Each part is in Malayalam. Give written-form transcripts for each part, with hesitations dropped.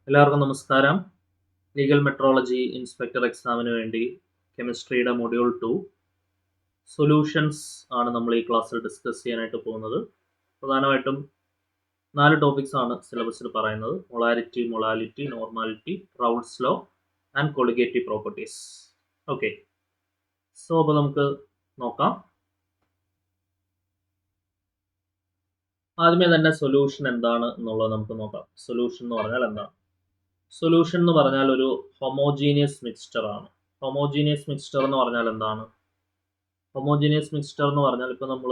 എല്ലാവർക്കും നമസ്കാരം. ലീഗൽ മെട്രോളജി ഇൻസ്പെക്ടർ എക്സാമിന് വേണ്ടി കെമിസ്ട്രിയുടെ മൊഡ്യൂൾ 2 സൊല്യൂഷൻസ് ആണ് നമ്മൾ ഈ ക്ലാസ്സിൽ ഡിസ്കസ് ചെയ്യാനായിട്ട് പോകുന്നത്. പ്രധാനമായിട്ടും 4 ടോപ്പിക്സ് ആണ് സിലബസിൽ പറയുന്നത്: molarity, molality, normality, Raoult's law and colligative properties. Okay, so അപ്പോൾ നമുക്ക് നോക്കാം. ആദ്യമേ തന്നെ സൊല്യൂഷൻ എന്താണ് എന്നുള്ളത് നമുക്ക് നോക്കാം. സൊല്യൂഷൻ എന്ന് പറഞ്ഞാൽ എന്താണ്? സൊല്യൂഷൻ എന്ന് പറഞ്ഞാൽ ഒരു ഹൊമോജീനിയസ് മിക്സ്ചർ ആണ്. ഹൊമോജീനിയസ് മിക്സ്ചർ എന്ന് പറഞ്ഞാൽ എന്താണ്? ഹൊമോജീനിയസ് മിക്സ്ചർ എന്ന് പറഞ്ഞാൽ ഇപ്പോൾ നമ്മൾ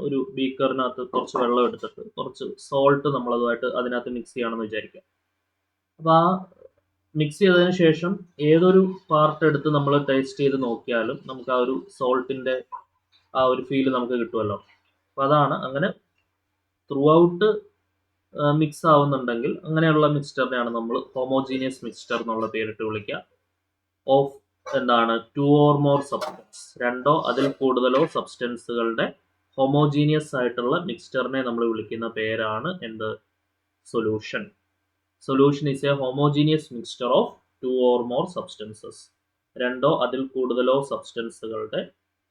ഒരു ബീക്കറിനകത്ത് കുറച്ച് വെള്ളം എടുത്തിട്ട് കുറച്ച് സോൾട്ട് നമ്മളതുമായിട്ട് അതിനകത്ത് മിക്സ് ചെയ്യണമെന്ന് വിചാരിക്കാം. അപ്പോൾ ആ മിക്സ് ചെയ്തതിന് ശേഷം ഏതൊരു പാർട്ട് എടുത്ത് നമ്മൾ ടേസ്റ്റ് ചെയ്ത് നോക്കിയാലും നമുക്ക് ആ ഒരു സോൾട്ടിൻ്റെ ആ ഒരു ഫീല് നമുക്ക് കിട്ടുമല്ലോ. അപ്പോൾ അതാണ്, അങ്ങനെ ത്രൂ ഔട്ട് മിക്സ് ആവുന്നുണ്ടെങ്കിൽ അങ്ങനെയുള്ള മിക്സ്ചറിനെയാണ് നമ്മൾ ഹോമോജീനിയസ് മിക്സ്ചർ എന്നുള്ള പേരിട്ട് വിളിക്കുക. ഓഫ് എന്താണ്? 2 or more സബ്സ്റ്റൻസ്, 2 അതിൽ കൂടുതലോ സബ്സ്റ്റൻസുകളുടെ ഹോമോജീനിയസ് ആയിട്ടുള്ള മിക്സ്ചറിനെ നമ്മൾ വിളിക്കുന്ന പേരാണ് എന്ത്? Solution. Solution is A homogeneous mixture of 2 or more substances. 2 അതിൽ കൂടുതലോ സബ്സ്റ്റൻസുകളുടെ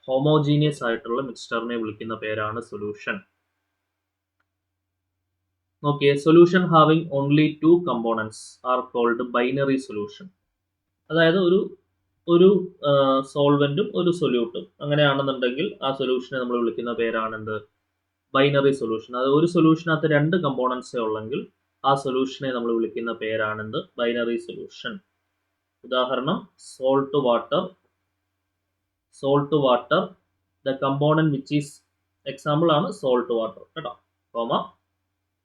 ഹോമോജീനിയസ് ആയിട്ടുള്ള മിക്സ്ചറിനെ വിളിക്കുന്ന പേരാണ് സൊല്യൂഷൻ. നോക്കിയേ, solution having only 2 components are called binary solution. അതായത് ഒരു സോൾവെന്റും ഒരു സൊല്യൂട്ടും അങ്ങനെയാണെന്നുണ്ടെങ്കിൽ ആ സൊല്യൂഷനെ നമ്മൾ വിളിക്കുന്ന പേരാണ് എന്ത്? Binary solution. അത് ഒരു സൊല്യൂഷനകത്ത് 2 കമ്പോണൻസേ ഉള്ളെങ്കിൽ ആ സൊല്യൂഷനെ നമ്മൾ വിളിക്കുന്ന പേരാണ് എന്ത്? Binary solution. ഉദാഹരണം, salt water the component which is, example ആണ് സോൾട്ട് വാട്ടർ കേട്ടോ, comma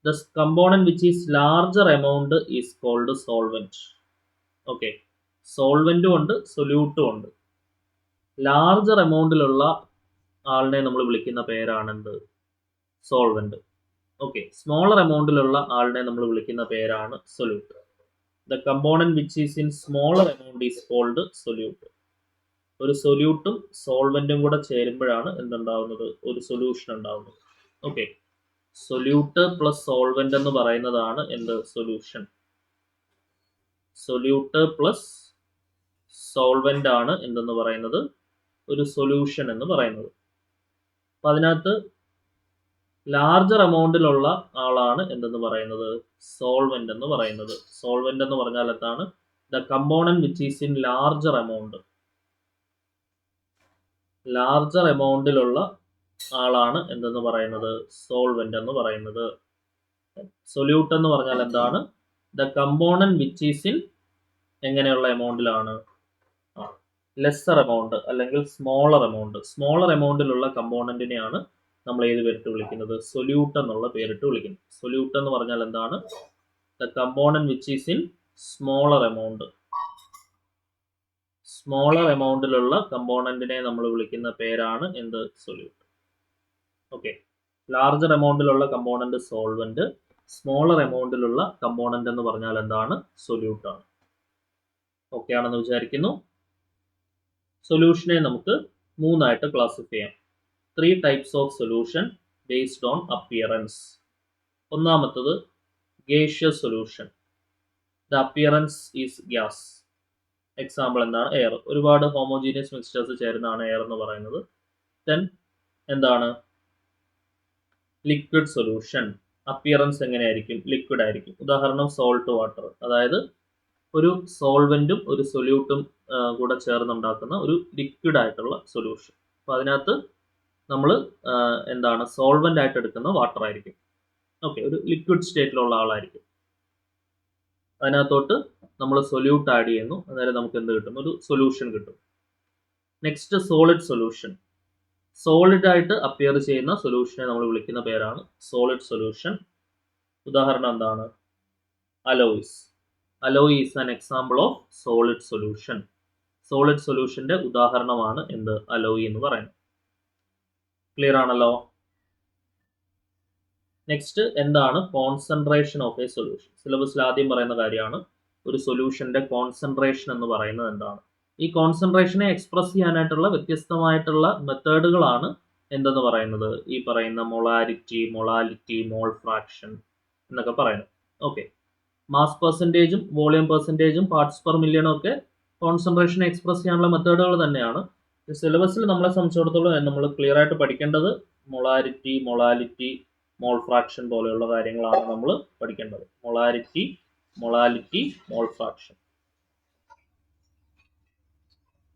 the component which is larger amount is called solvent. Okay, സോൾവെന്റും ഉണ്ട് സൊല്യൂട്ടും ഉണ്ട്. ലാർജർ എമൗണ്ടിലുള്ള ആളിനെ നമ്മൾ വിളിക്കുന്ന പേരാണെന്ത്? സോൾവെന്റ്. ഓക്കെ, സ്മോളർ എമൗണ്ടിലുള്ള ആളിനെ നമ്മൾ വിളിക്കുന്ന പേരാണ് solute. The component which is in smaller amount is called solute. ഒരു സൊല്യൂട്ടും സോൾവെന്റും കൂടെ ചേരുമ്പോഴാണ് എന്തുണ്ടാവുന്നത്? ഒരു സൊല്യൂഷൻ ഉണ്ടാവുന്നത്. ഓക്കെ, സൊല്യൂട്ട് പ്ലസ് സോൾവെന്റ് എന്ന് പറയുന്നതാണ് എന്ത്? സൊല്യൂഷൻ. സൊല്യൂട്ട് പ്ലസ് സോൾവെന്റ് ആണ് എന്തെന്ന് പറയുന്നത്? ഒരു സൊല്യൂഷൻ എന്ന് പറയുന്നത്. അപ്പം അതിനകത്ത് ലാർജർ എമൗണ്ടിലുള്ള ആളാണ് എന്തെന്ന് പറയുന്നത്? സോൾവെന്റ് എന്ന് പറയുന്നത്. സോൾവെന്റ് എന്ന് പറഞ്ഞാൽ എന്താണ്? The component which is in larger amount. Larger എമൗണ്ടിലുള്ള ആളാണ് എന്തെന്ന് പറയുന്നത്? സോൾവെന്റ് എന്ന് പറയുന്നത്. സൊല്യൂട്ട് എന്ന് പറഞ്ഞാൽ എന്താണ്? The component which is in എങ്ങനെയുള്ള എമൗണ്ടിലാണ്? ലെസ്സർ എമൗണ്ട് അല്ലെങ്കിൽ സ്മോളർ എമൗണ്ട്. സ്മോളർ എമൗണ്ടിലുള്ള കമ്പോണന്റിനെയാണ് നമ്മൾ ഏത് പേരിട്ട് വിളിക്കുന്നത്? സൊല്യൂട്ട് എന്നുള്ള പേരിട്ട് വിളിക്കുന്നത്. സൊല്യൂട്ട് എന്ന് പറഞ്ഞാൽ എന്താണ്? The component which is in smaller amount. Smaller എമൗണ്ടിലുള്ള കമ്പോണന്റിനെ നമ്മൾ വിളിക്കുന്ന പേരാണ് എന്ത്? സൊല്യൂട്ട്. ഓക്കെ, ലാർജർ എമൗണ്ടിലുള്ള കമ്പോണന്റ് സോൾവെന്റ്, സ്മോളർ എമൗണ്ടിലുള്ള കമ്പോണന്റ് എന്ന് പറഞ്ഞാൽ എന്താണ്? സൊല്യൂട്ട് ആണ്. ഓക്കെ ആണെന്ന് വിചാരിക്കുന്നു. സൊല്യൂഷനെ നമുക്ക് 3 ആയിട്ട് ക്ലാസിഫൈ ചെയ്യാം. 3 types of solution based on appearance. ഒന്നാമത്തത് gaseous solution. The appearance is gas. Example എന്താണ്? എയർ. ഒരുപാട് ഹോമോജീനിയസ് മിക്സ്ചേഴ്സ് ചേരുന്നതാണ് എയർ എന്ന് പറയുന്നത്. ദെൻ എന്താണ്? Liquid solution. അപ്പിയറൻസ് എങ്ങനെയായിരിക്കും? ലിക്വിഡ് ആയിരിക്കും. ഉദാഹരണം സോൾട്ട് വാട്ടർ. അതായത് ഒരു സോൾവെന്റും ഒരു സൊല്യൂട്ടും കൂടെ ചേർന്നുണ്ടാക്കുന്ന ഒരു ലിക്വിഡ് ആയിട്ടുള്ള സൊല്യൂഷൻ. അപ്പോൾ അതിനകത്ത് നമ്മൾ എന്താണ്? സോൾവെന്റ് ആയിട്ട് എടുക്കുന്ന വാട്ടർ ആയിരിക്കും. ഓക്കെ, ഒരു ലിക്വിഡ് സ്റ്റേറ്റിലുള്ള ആളായിരിക്കും. അതിനകത്തോട്ട് നമ്മൾ സൊല്യൂട്ട് ആഡ് ചെയ്യുന്നു, അന്നേരം നമുക്ക് എന്ത് കിട്ടും? ഒരു സൊല്യൂഷൻ കിട്ടും. Next solid solution. സോളിഡ് ആയിട്ട് അപ്പിയർ ചെയ്യുന്ന സൊല്യൂഷനെ നമ്മൾ വിളിക്കുന്ന പേരാണ് സോളിഡ് സൊല്യൂഷൻ. ഉദാഹരണം എന്താണ്? Alloys. Alloy is an example of solid solution. Solid സൊല്യൂഷന്റെ ഉദാഹരണമാണ് എന്ത്? അലോയ് എന്ന് പറയുന്നത്. ക്ലിയർ ആണല്ലോ? നെക്സ്റ്റ് എന്താണ് കോൺസെൻട്രേഷൻ ഓഫ് എ സൊല്യൂഷൻ? സിലബസിൽ ആദ്യം പറയുന്ന കാര്യമാണ് ഒരു സൊല്യൂഷന്റെ കോൺസെൻട്രേഷൻ എന്ന് പറയുന്നത് എന്താണ്. ഈ കോൺസെൻട്രേഷനെ എക്സ്പ്രസ് ചെയ്യാനായിട്ടുള്ള വ്യത്യസ്തമായിട്ടുള്ള മെത്തേഡുകളാണ് എന്തെന്ന് പറയുന്നത്? ഈ പറയുന്ന മൊളാരിറ്റി, മൊളാലിറ്റി, മോൾ ഫ്രാക്ഷൻ എന്നൊക്കെ പറയുന്നത്. ഓക്കെ, മാസ് പെർസെൻറ്റേജും വോളിയം പെർസെൻറ്റേജും പാർട്സ് പെർ മില്യണും ഒക്കെ കോൺസെൻട്രേഷൻ എക്സ്പ്രസ് ചെയ്യാനുള്ള മെത്തേഡുകൾ തന്നെയാണ്. സിലബസിൽ നമ്മളെ സംബന്ധിച്ചിടത്തോളം നമ്മൾ ക്ലിയർ ആയിട്ട് പഠിക്കേണ്ടത് മൊളാരിറ്റി, മൊളാലിറ്റി, മോൾ ഫ്രാക്ഷൻ പോലെയുള്ള കാര്യങ്ങളാണ് നമ്മൾ പഠിക്കേണ്ടത്. Molarity, molality, mole fraction.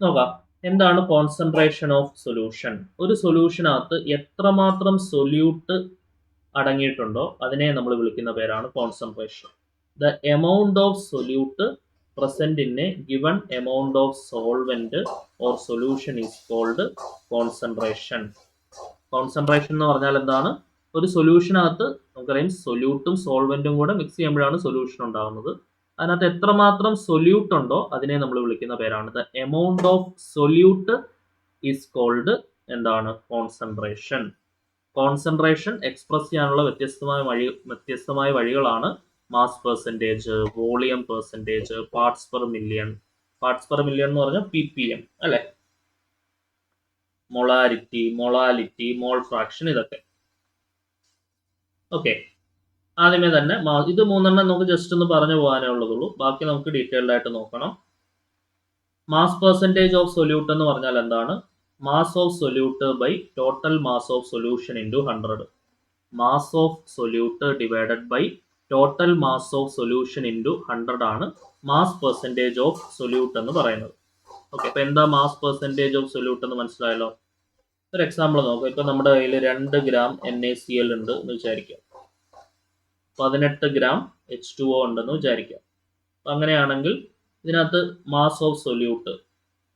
നോക്കാം, എന്താണ് കോൺസെൻട്രേഷൻ ഓഫ് സൊല്യൂഷൻ? ഒരു സൊല്യൂഷനകത്ത് എത്രമാത്രം സൊല്യൂട്ട് അടങ്ങിയിട്ടുണ്ടോ അതിനെ നമ്മൾ വിളിക്കുന്ന പേരാണ് concentration. The amount of solute present in a given amount of solvent or solution is called concentration. Concentration എന്ന് പറഞ്ഞാൽ എന്താണ്? ഒരു സൊല്യൂഷനകത്ത് നമുക്കറിയാം സൊല്യൂട്ടും സോൾവെന്റും കൂടെ മിക്സ് ചെയ്യുമ്പോഴാണ് സൊല്യൂഷൻ ഉണ്ടാകുന്നത്. അതിനകത്ത് എത്രമാത്രം സൊല്യൂട്ട് ഉണ്ടോ അതിനെ നമ്മൾ വിളിക്കുന്ന പേരാണ് the amount of solute is called എന്താണ്? കോൺസെൻട്രേഷൻ. കോൺസെൻട്രേഷൻ എക്സ്പ്രസ് ചെയ്യാനുള്ള വ്യത്യസ്തമായ വഴികളാണ് mass percentage, volume percentage, parts per million. Parts per million എന്ന് പറഞ്ഞാൽ ppm അല്ലെ, മൊളാരിറ്റി, മൊളാലിറ്റി, മോൾ ഫ്രാക്ഷൻ, ഇതൊക്കെ. ഓക്കെ, ആദ്യമേ തന്നെ ഇത് മൂന്നെണ്ണം നമുക്ക് ജസ്റ്റ് ഒന്ന് പറഞ്ഞു പോകാനേ ഉള്ളതുള്ളൂ. ബാക്കി നമുക്ക് ഡീറ്റെയിൽഡ് ആയിട്ട് നോക്കണം. മാസ് പെർസെൻറ്റേജ് ഓഫ് സൊല്യൂട്ട് എന്ന് പറഞ്ഞാൽ എന്താണ്? Mass of solute by total mass of solution into 100. Mass of solute divided by total mass of solution into 100 ആണ് മാസ് പെർസെൻറ്റേജ് ഓഫ് സൊല്യൂട്ട് എന്ന് പറയുന്നത്. ഓക്കെ, അപ്പൊ എന്താ മാസ് പെർസെൻറ്റേജ് ഓഫ് സൊല്യൂട്ട് എന്ന് മനസ്സിലായല്ലോ. ഒരു എക്സാമ്പിൾ നോക്കാം. ഇപ്പൊ നമ്മുടെ കയ്യിൽ 2 ഗ്രാം NaCl ഉണ്ട് എന്ന് വിചാരിക്കാം. 18 ഗ്രാം H2O ഉണ്ടെന്ന് വിചാരിക്കാം. അപ്പൊ അങ്ങനെയാണെങ്കിൽ ഇതിനകത്ത് മാസ് ഓഫ് സൊല്യൂട്ട്,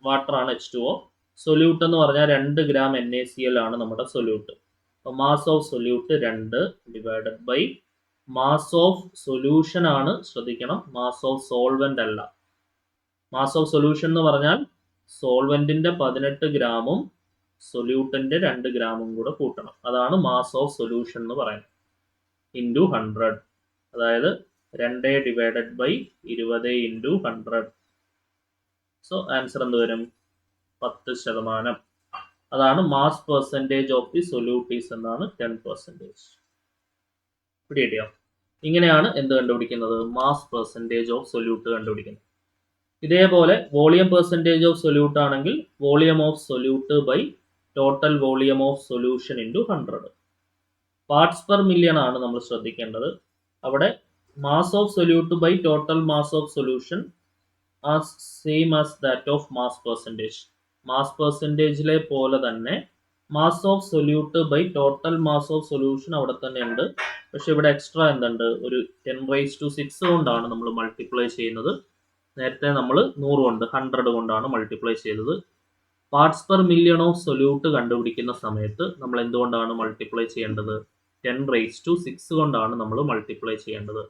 വാട്ടർ ആണ് H2O, സൊല്യൂട്ട് എന്ന് പറഞ്ഞാൽ 2 ഗ്രാം NaCl ആണ് നമ്മുടെ സൊല്യൂട്ട്. അപ്പോൾ mass of solute 2 divided by mass of solution ആണ്, ശ്രദ്ധിക്കണം, മാസ് ഓഫ് സോൾവെന്റ് അല്ല. മാസ് ഓഫ് സൊല്യൂഷൻ എന്ന് പറഞ്ഞാൽ സോൾവെന്റിന്റെ 18 ഗ്രാമും സൊല്യൂട്ടിന്റെ 2 ഗ്രാമും കൂടെ കൂട്ടണം. അതാണ് മാസ് ഓഫ് സൊല്യൂഷൻ എന്ന് പറയുന്നത്. ഇൻറ്റു 100, അതായത് 2 divided by 20 into 100. So answer എന്ത് വരും? 10%. അതാണ് mass percentage of the solute is എന്നാണ് 10%. പിടികിട്ടിയോ? ഇങ്ങനെയാണ് എന്ത് കണ്ടുപിടിക്കുന്നത്? മാസ് പെർസെൻറ്റേജ് ഓഫ് സൊല്യൂട്ട് കണ്ടുപിടിക്കുന്നത്. ഇതേപോലെ വോളിയം പെർസെൻറ്റേജ് ഓഫ് സൊല്യൂട്ട് ആണെങ്കിൽ volume of solute by total volume of solution into 100. Parts per million ആണ് നമ്മൾ ശ്രദ്ധിക്കേണ്ടത്. അവിടെ mass of solute by total mass of solution as same as that of mass percentage. Mass പെർസെൻറ്റേജിലെ പോലെ തന്നെ mass of solute by total mass of solution അവിടെ തന്നെ ഉണ്ട്. പക്ഷെ ഇവിടെ എക്സ്ട്രാ എന്തുണ്ട്? ഒരു 10⁻⁶ കൊണ്ടാണ് നമ്മൾ മൾട്ടിപ്ലൈ ചെയ്യുന്നത്. നേരത്തെ നമ്മൾ 100 കൊണ്ട് 100 കൊണ്ടാണ് മൾട്ടിപ്ലൈ ചെയ്തത്. Parts per million of solute കണ്ടുപിടിക്കുന്ന സമയത്ത് നമ്മൾ എന്തുകൊണ്ടാണ് മൾട്ടിപ്ലൈ ചെയ്യേണ്ടത്? 10⁻⁶ കൊണ്ടാണ് നമ്മൾ മൾട്ടിപ്ലൈ ചെയ്യേണ്ടത്.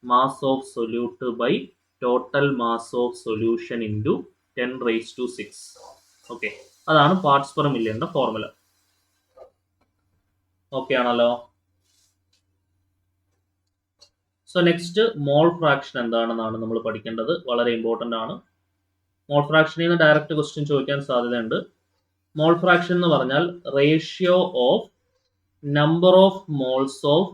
Mass of solute by total mass of solution into 10⁻⁶. Okay, അതാണ് പാർട്സ് പെർ മില്യന്റെ ഫോർമുല. ഓക്കെ ആണല്ലോ. സോ നെക്സ്റ്റ് മോൾ ഫ്രാക്ഷൻ എന്താണെന്നാണ് നമ്മൾ പഠിക്കേണ്ടത്. വളരെ ഇമ്പോർട്ടൻ്റ് ആണ്. മോൾ ഫ്രാക്ഷനിൽ നിന്ന് ഡയറക്റ്റ് ക്വസ്റ്റ്യൻ ചോദിക്കാൻ സാധ്യതയുണ്ട്. മോൾ ഫ്രാക്ഷൻ എന്ന് പറഞ്ഞാൽ ratio of number of moles of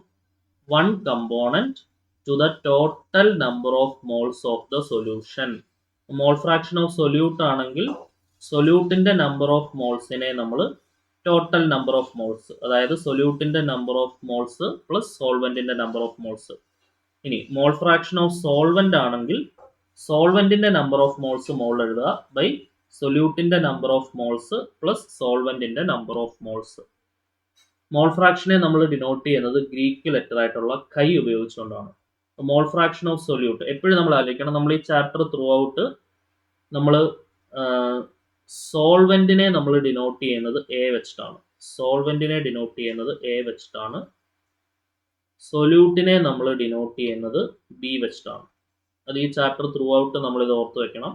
one component to the total number of moles of the solution. Mole fraction of solute ആണെങ്കിൽ സൊല്യൂട്ടിന്റെ നമ്പർ ഓഫ് മോൾസിനെ നമ്മൾ ടോട്ടൽ നമ്പർ ഓഫ് മോൾസ്, അതായത് സൊല്യൂട്ടിന്റെ നമ്പർ ഓഫ് മോൾസ് പ്ലസ് സോൾവെന്റിന്റെ നമ്പർ ഓഫ് മോൾസ്. ഇനി മോൾ ഫ്രാക്ഷൻ ഓഫ് സോൾവെന്റ് ആണെങ്കിൽ സോൾവെന്റിന്റെ നമ്പർ ഓഫ് മോൾസ് മോൾ എഴുതുക ബൈ സൊല്യൂട്ടിന്റെ നമ്പർ ഓഫ് മോൾസ് പ്ലസ് സോൾവെന്റിന്റെ നമ്പർ ഓഫ് മോൾസ്. മോൾ ഫ്രാക്ഷനെ നമ്മൾ ഡിനോട്ട് ചെയ്യുന്നത് ഗ്രീക്ക് ലെറ്റർ ആയിട്ടുള്ള കൈ ഉപയോഗിച്ചുകൊണ്ടാണ്. മോൾ ഫ്രാക്ഷൻ ഓഫ് സൊല്യൂട്ട് എപ്പോഴും നമ്മൾ ആലോചിക്കണം. നമ്മൾ ഈ ചാപ്റ്റർ ത്രൂ ഔട്ട് നമ്മൾ സോൾവെന്റിനെ നമ്മൾ ഡിനോട്ട് ചെയ്യുന്നത് എ വെച്ചിട്ടാണ്. സോൾവെന്റിനെ ഡിനോട്ട് ചെയ്യുന്നത് എ വെച്ചിട്ടാണ്. സൊല്യൂട്ടിനെ നമ്മൾ ഡിനോട്ട് ചെയ്യുന്നത് ബി വെച്ചിട്ടാണ്. അത് ഈ ചാപ്റ്റർ ത്രൂ ഔട്ട് നമ്മൾ ഇത് ഓർത്ത് വെക്കണം.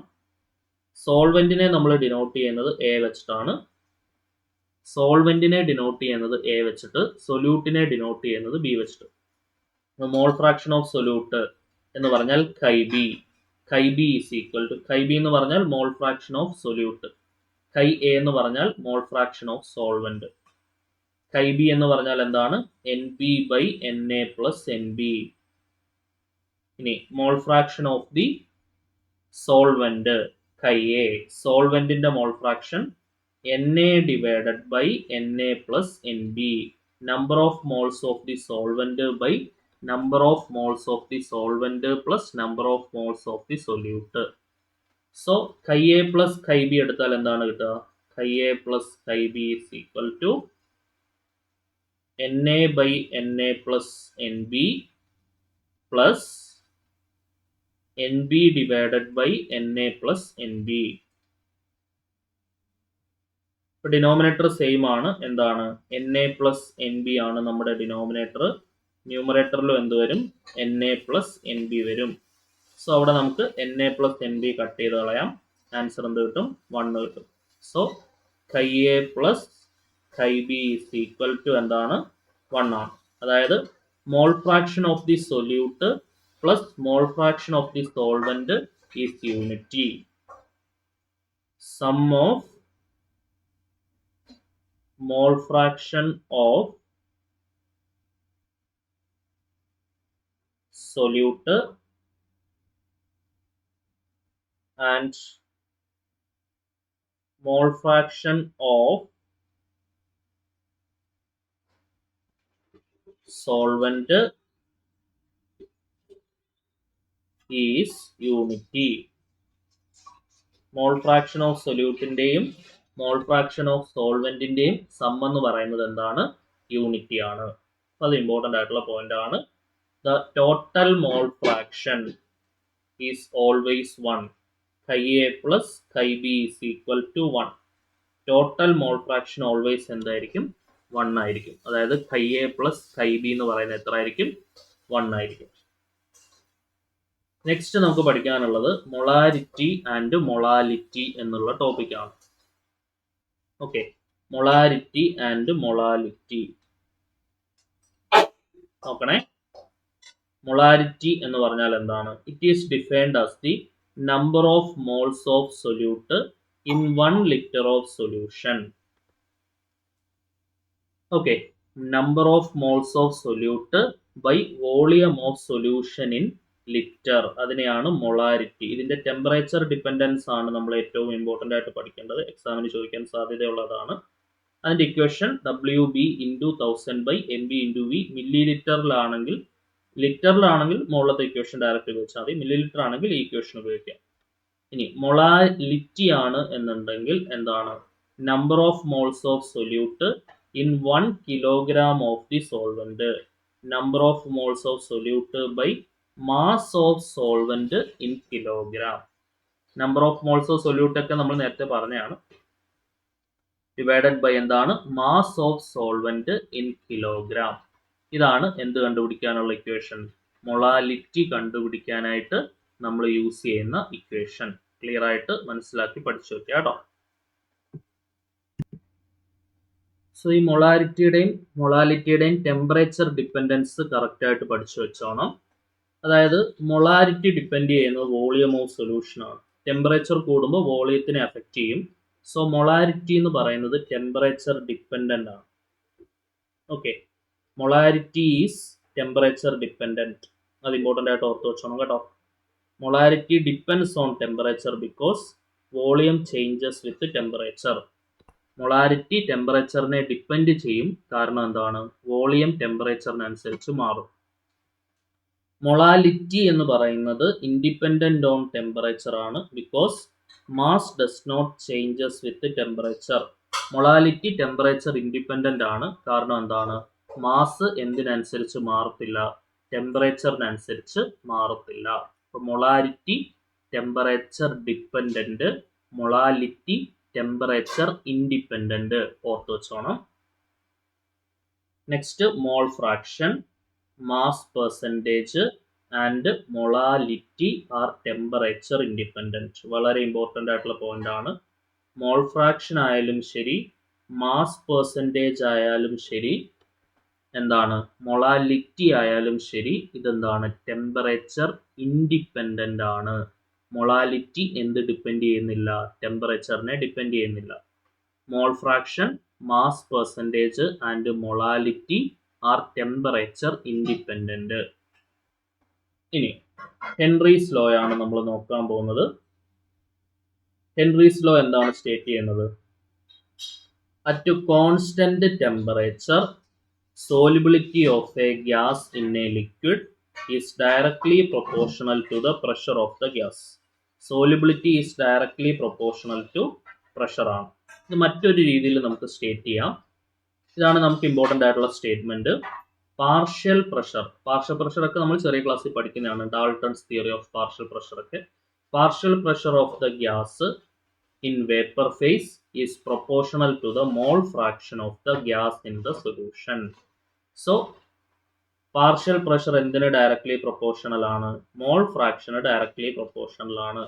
സോൾവെന്റിനെ നമ്മൾ ഡിനോട്ട് ചെയ്യുന്നത് എ വെച്ചിട്ടാണ്. സോൾവെന്റിനെ ഡിനോട്ട് ചെയ്യുന്നത് എ വെച്ചിട്ട്, സൊല്യൂട്ടിനെ ഡിനോട്ട് ചെയ്യുന്നത് ബി വെച്ചിട്ട്. മോൾ ഫ്രാക്ഷൻ ഓഫ് സൊല്യൂട്ട് എന്ന് പറഞ്ഞാൽ chi b. Chi b is equal to, chi b എന്ന് പറഞ്ഞാൽ mole fraction of solute, chi a എന്ന് പറഞ്ഞാൽ mole fraction of solvent. Chi b എന്ന് പറഞ്ഞാൽ എന്താണ്? NB by NA plus NB. ഇനി mole fraction of the solvent Ka, സോൾവെന്റിന്റെ mole fraction Na divided by Na plus Nb, number of moles of the solvent by number of moles of the solvent plus number of moles of the solute. So Ka plus Kb എടുത്താൽ എന്താണ് കിട്ടുക? Ka plus Kb is equal to Na by Na plus Nb plus Nb divided by Na plus Nb. ഇപ്പോൾ ഡിനോമിനേറ്റർ സെയിം ആണ്. എന്താണ്? Na പ്ലസ് Nb ആണ് നമ്മുടെ ഡിനോമിനേറ്റർ. ന്യൂമറേറ്ററിലും എന്ത് വരും? Na പ്ലസ് Nb വരും. സോ അവിടെ നമുക്ക് Na പ്ലസ് Nb കട്ട് ചെയ്ത് കളയാം. ആൻസർ എന്ത് കിട്ടും? 1 കിട്ടും. So Ka plus Kb is equal to എന്താണ്? 1 ആണ്. അതായത് mole fraction of the solute plus mole fraction of the solvent is unity. Sum of mole fraction of solute and mole fraction of solvent is unity. Mole fraction of സൊല്യൂട്ടിന്റെയും മോൾ ഫ്രാക്ഷൻ ഓഫ് സോൾവെന്റിന്റെയും സം എന്ന് പറയുന്നത് എന്താണ്? യൂണിറ്റി ആണ്. അത് ഇമ്പോർട്ടന്റ് ആയിട്ടുള്ള പോയിന്റ് ആണ്. The total mall fraction is always 1. Ka plus Kb is equal to 1. Total mole fraction always എന്തായിരിക്കും? 1 ആയിരിക്കും. അതായത് Ka പ്ലസ് Kb എന്ന് പറയുന്നത് എത്ര ആയിരിക്കും? 1 ആയിരിക്കും. നെക്സ്റ്റ് നമുക്ക് പഠിക്കാനുള്ളത് മൊളാരിറ്റി ആൻഡ് മൊളാലിറ്റി എന്നുള്ള ടോപ്പിക്കാണ്. ഓക്കെ, മൊളാരിറ്റി ആൻഡ് മൊളാലിറ്റി നോക്കണേ. മൊളാരിറ്റി എന്ന് പറഞ്ഞാൽ എന്താണ്? It is defined as the number of moles of solute in 1 liter of solution. Okay, number of moles of solute by volume of solution in liter, അതിനെയാണ് മൊളാരിറ്റി. ഇതിന്റെ ടെമ്പറേച്ചർ ഡിപ്പെൻഡൻസ് ആണ് നമ്മൾ ഏറ്റവും ഇമ്പോർട്ടന്റ് ആയിട്ട് പഠിക്കേണ്ടത്. എക്സാമിന് ചോദിക്കാൻ സാധ്യതയുള്ളതാണ്. അതിന്റെ equation WB × 1000 by MB × V. മില്ലി ലിറ്ററിലാണെങ്കിൽ മുകളിലത്തെ ഇക്വേഷൻ ഡയറക്റ്റ് ഉപയോഗിച്ചാൽ മതി. മില്ലി ലിറ്റർ ആണെങ്കിൽ ഈ ഇക്വേഷൻ ഉപയോഗിക്കാം. ഇനി മൊളാലിറ്റി ആണ് എന്നുണ്ടെങ്കിൽ എന്താണ്? Number of moles of solute in 1 kilogram of the solvent. Number of moles of solute by mass of solvent in kilogram. Number of moles of solute ഒക്കെ നമ്മൾ നേരത്തെ പറഞ്ഞതാണ്. ഡിവൈഡഡ് ബൈ എന്താണ്? Mass of solvent in kilogram. ഇതാണ് എന്ത് കണ്ടുപിടിക്കാനുള്ള ഇക്വേഷൻ? മൊളാലിറ്റി കണ്ടുപിടിക്കാനായിട്ട് നമ്മൾ യൂസ് ചെയ്യുന്ന ഇക്വേഷൻ. ക്ലിയർ ആയിട്ട് മനസ്സിലാക്കി പഠിച്ചു വെക്കുക കേട്ടോ. സോ ഈ മൊളാലിറ്റിയുടെയും ടെമ്പറേച്ചർ ഡിപ്പെൻഡൻസ് കറക്റ്റ് ആയിട്ട് പഠിച്ചു വെച്ചോണം. അതായത് മൊളാരിറ്റി ഡിപ്പെൻഡ് ചെയ്യുന്നത് വോളിയം ഓഫ് സൊല്യൂഷൻ ആണ്. ടെമ്പറേച്ചർ കൂടുമ്പോൾ വോളിയത്തിനെ അഫക്റ്റ് ചെയ്യും. സോ മൊളാരിറ്റി എന്ന് പറയുന്നത് ടെമ്പറേച്ചർ ഡിപ്പെൻഡന്റ് ആണ്. Okay, molarity is temperature dependent. അത് ഇമ്പോർട്ടൻ്റ് ആയിട്ട് ഓർത്ത് വെച്ചോണം കേട്ടോ. Molarity depends on temperature because volume changes with temperature. Molarity ടെമ്പറേച്ചറിനെ ഡിപ്പെൻഡ് ചെയ്യും. കാരണം എന്താണ്? വോളിയം ടെമ്പറേച്ചറിനനുസരിച്ച് മാറും. മൊളാലിറ്റി എന്ന് പറയുന്നത് ഇൻഡിപെൻഡന്റ് ഓൺ ടെമ്പറേച്ചർ ആണ്. Because mass does not changes with temperature. Molality temperature independent ആണ്. കാരണം എന്താണ്? മാസ് എന്തിനനുസരിച്ച് മാറത്തില്ല? ടെമ്പറേച്ചറിനനുസരിച്ച് മാറത്തില്ല. അപ്പോൾ molarity temperature dependent, molality temperature independent ഓർത്ത് വെച്ചോണം. Next mole fraction, mass percentage and molality are temperature independent. വളരെ ഇമ്പോർട്ടൻ്റ് ആയിട്ടുള്ള പോയിന്റ് ആണ്. മോൾ ഫ്രാക്ഷൻ ആയാലും ശരി, മാസ് പെർസെൻറ്റേജ് ആയാലും ശരി, എന്താണ് മൊളാലിറ്റി ആയാലും ശരി, ഇതെന്താണ്? ടെമ്പറേച്ചർ ഇൻഡിപെൻഡന്റ് ആണ്. മൊളാലിറ്റി എന്ത് ഡിപ്പെൻഡ് ചെയ്യുന്നില്ല? ടെമ്പറേച്ചറിനെ ഡിപ്പെൻഡ് ചെയ്യുന്നില്ല. Mole fraction, mass percentage and molality are temperature independent. ഇനി ഹെൻറീസ് ലോ ആണ് നമ്മൾ നോക്കാൻ പോകുന്നത്. ഹെൻറീസ് ലോ എന്താണ് സ്റ്റേറ്റ് ചെയ്യുന്നത്? At constant temperature solubility of a gas in a liquid is directly proportional to the pressure of the gas. Solubility is directly proportional to pressure ആണ്. ഇത് മറ്റൊരു രീതിയിൽ നമുക്ക് സ്റ്റേറ്റ് ചെയ്യാം. ഇതാണ് നമുക്ക് ഇമ്പോർട്ടൻ്റ് ആയിട്ടുള്ള സ്റ്റേറ്റ്മെന്റ്. പാർഷ്യൽ പ്രഷർ ഒക്കെ നമ്മൾ ചെറിയ ക്ലാസ്സിൽ പഠിക്കുന്നതാണ്. Dalton's theory of partial pressure ഒക്കെ. Partial pressure of the gas in vapor phase is proportional to the mole fraction of the gas in the solution. So partial pressure എന്തിന് ഡയറക്ട്ലി പ്രൊപ്പോർഷണൽ ആണ്? മോൾ ഫ്രാക്ഷന് ഡയറക്ട്ലി പ്രൊപ്പോർഷണൽ ആണ്.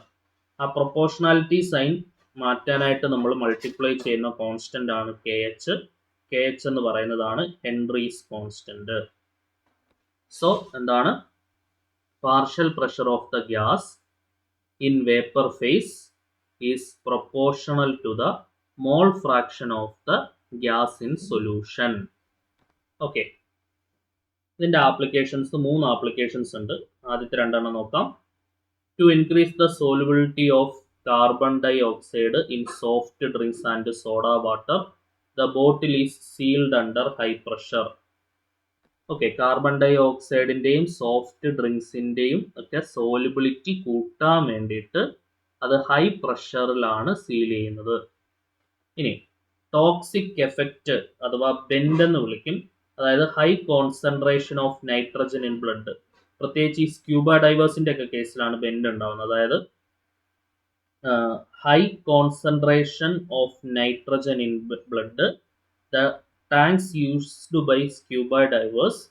ആ പ്രൊപ്പോർഷണാലിറ്റി സൈൻ മാറ്റാനായിട്ട് നമ്മൾ മൾട്ടിപ്ലൈ ചെയ്യുന്ന കോൺസ്റ്റന്റ് ആണ് KH. KH എന്ന് പറയുന്നതാണ് ഹെൻറീസ് കോൺസ്റ്റന്റ്. സോ എന്താണ്? Partial pressure of the gas in vapour face is proportional to the mole fraction of the gas in solution. Okay. ഇതിന്റെ ആപ്ലിക്കേഷൻസ് 3 ആപ്ലിക്കേഷൻസ് ഉണ്ട്. ആദ്യത്തെ രണ്ടെണ്ണം നോക്കാം. To increase the solubility of carbon dioxide in soft drinks and soda water, the bottle is sealed under high pressure. ഓക്കെ, കാർബൺ ഡൈ ഓക്സൈഡിന്റെയും സോഫ്റ്റ് ഡ്രിങ്ക്സിന്റെയും ഒക്കെ സോലിബിലിറ്റി കൂട്ടാൻ വേണ്ടിയിട്ട് അത് ഹൈ പ്രഷറിലാണ് സീൽ ചെയ്യുന്നത്. ഇനി ടോക്സിക് എഫക്റ്റ് അഥവാ ബെൻഡ് എന്ന് വിളിക്കും. അതായത് high concentration of nitrogen in blood. പ്രത്യേകിച്ച് ഈ സ്ക്യൂബ ഡൈവേഴ്സിന്റെ ഒക്കെ കേസിലാണ് ബെൻഡ് ഉണ്ടാവുന്നത്. അതായത് high concentration of nitrogen in blood. The tanks used by scuba divers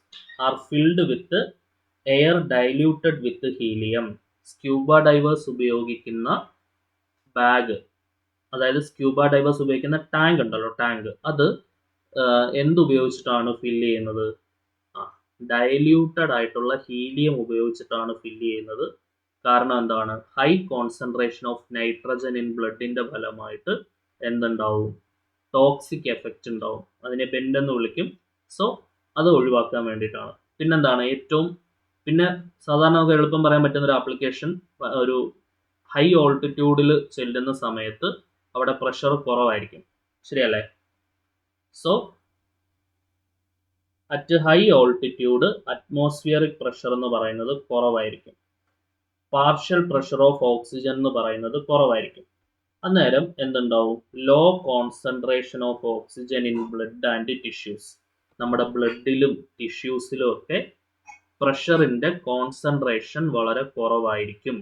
are filled with air diluted with helium. Scuba divers ഉപയോഗിക്കുന്ന ബാഗ്, അതായത് സ്ക്യൂബ ഡൈവേഴ്സ് ഉപയോഗിക്കുന്ന ടാങ്ക് ഉണ്ടല്ലോ, ടാങ്ക്, അത് എന്തുപയോഗിച്ചിട്ടാണ് ഫില്ല് ചെയ്യുന്നത്? ഡൈല്യൂട്ടഡ് ആയിട്ടുള്ള ഹീലിയം ഉപയോഗിച്ചിട്ടാണ് ഫില്ല് ചെയ്യുന്നത്. കാരണം എന്താണ്? High concentration of nitrogen in ബ്ലഡിന്റെ ഫലമായിട്ട് എന്തുണ്ടാവും? ടോക്സിക് എഫക്റ്റ് ഉണ്ടാവും. അതിനെ ബെൻഡ് എന്ന് വിളിക്കും. സോ അത് ഒഴിവാക്കാൻ വേണ്ടിയിട്ടാണ്. പിന്നെന്താണ് പിന്നെ സാധാരണ നമുക്ക് എളുപ്പം പറയാൻ പറ്റുന്ന ഒരു ആപ്ലിക്കേഷൻ, ഒരു ഹൈ ഓൾട്ടിറ്റ്യൂഡിൽ ചെല്ലുന്ന സമയത്ത് അവിടെ പ്രഷർ കുറവായിരിക്കും. ശരിയല്ലേ? So at high altitude atmospheric pressure എന്ന് പറയുന്നത് കുറവായിരിക്കും. പാർഷ്യൽ പ്രഷർ ഓഫ് ഓക്സിജൻ എന്ന് പറയുന്നത് കുറവായിരിക്കും. അന്നേരം എന്തുണ്ടാവും? Low concentration of oxygen in blood and tissues. നമ്മുടെ ബ്ലഡിലും ടിഷ്യൂസിലും ഒക്കെ പ്രഷറിന്റെ കോൺസെൻട്രേഷൻ വളരെ കുറവായിരിക്കും.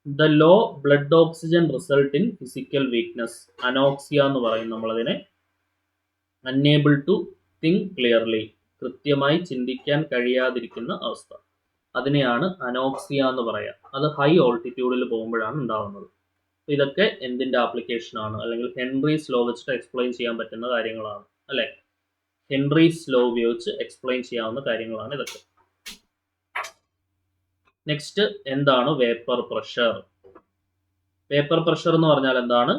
The low blood oxygen result in physical weakness. Anoxia എന്ന് പറയും നമ്മളതിനെ. Unable to think clearly. കൃത്യമായി ചിന്തിക്കാൻ കഴിയാതിരിക്കുന്ന അവസ്ഥ. അതിനെയാണ് അനോക്സിയ എന്ന് പറയുക. അത് ഹൈ ഓൾട്ടിറ്റ്യൂഡിൽ പോകുമ്പോഴാണ് ഉണ്ടാകുന്നത്. ഇതൊക്കെ എന്തിന്റെ ആപ്ലിക്കേഷൻ ആണ്? അല്ലെങ്കിൽ ഹെൻറീസ് ലോ വെച്ചിട്ട് എക്സ്പ്ലെയിൻ ചെയ്യാൻ പറ്റുന്ന കാര്യങ്ങളാണ് അല്ലെ? ഹെൻറീസ് ലോ ഉപയോഗിച്ച് എക്സ്പ്ലെയിൻ ചെയ്യാവുന്ന കാര്യങ്ങളാണ് ഇതൊക്കെ. നെക്സ്റ്റ് എന്താണ് വേപ്പർ പ്രഷർ? വേപ്പർ പ്രഷർ എന്ന് പറഞ്ഞാൽ എന്താണ്?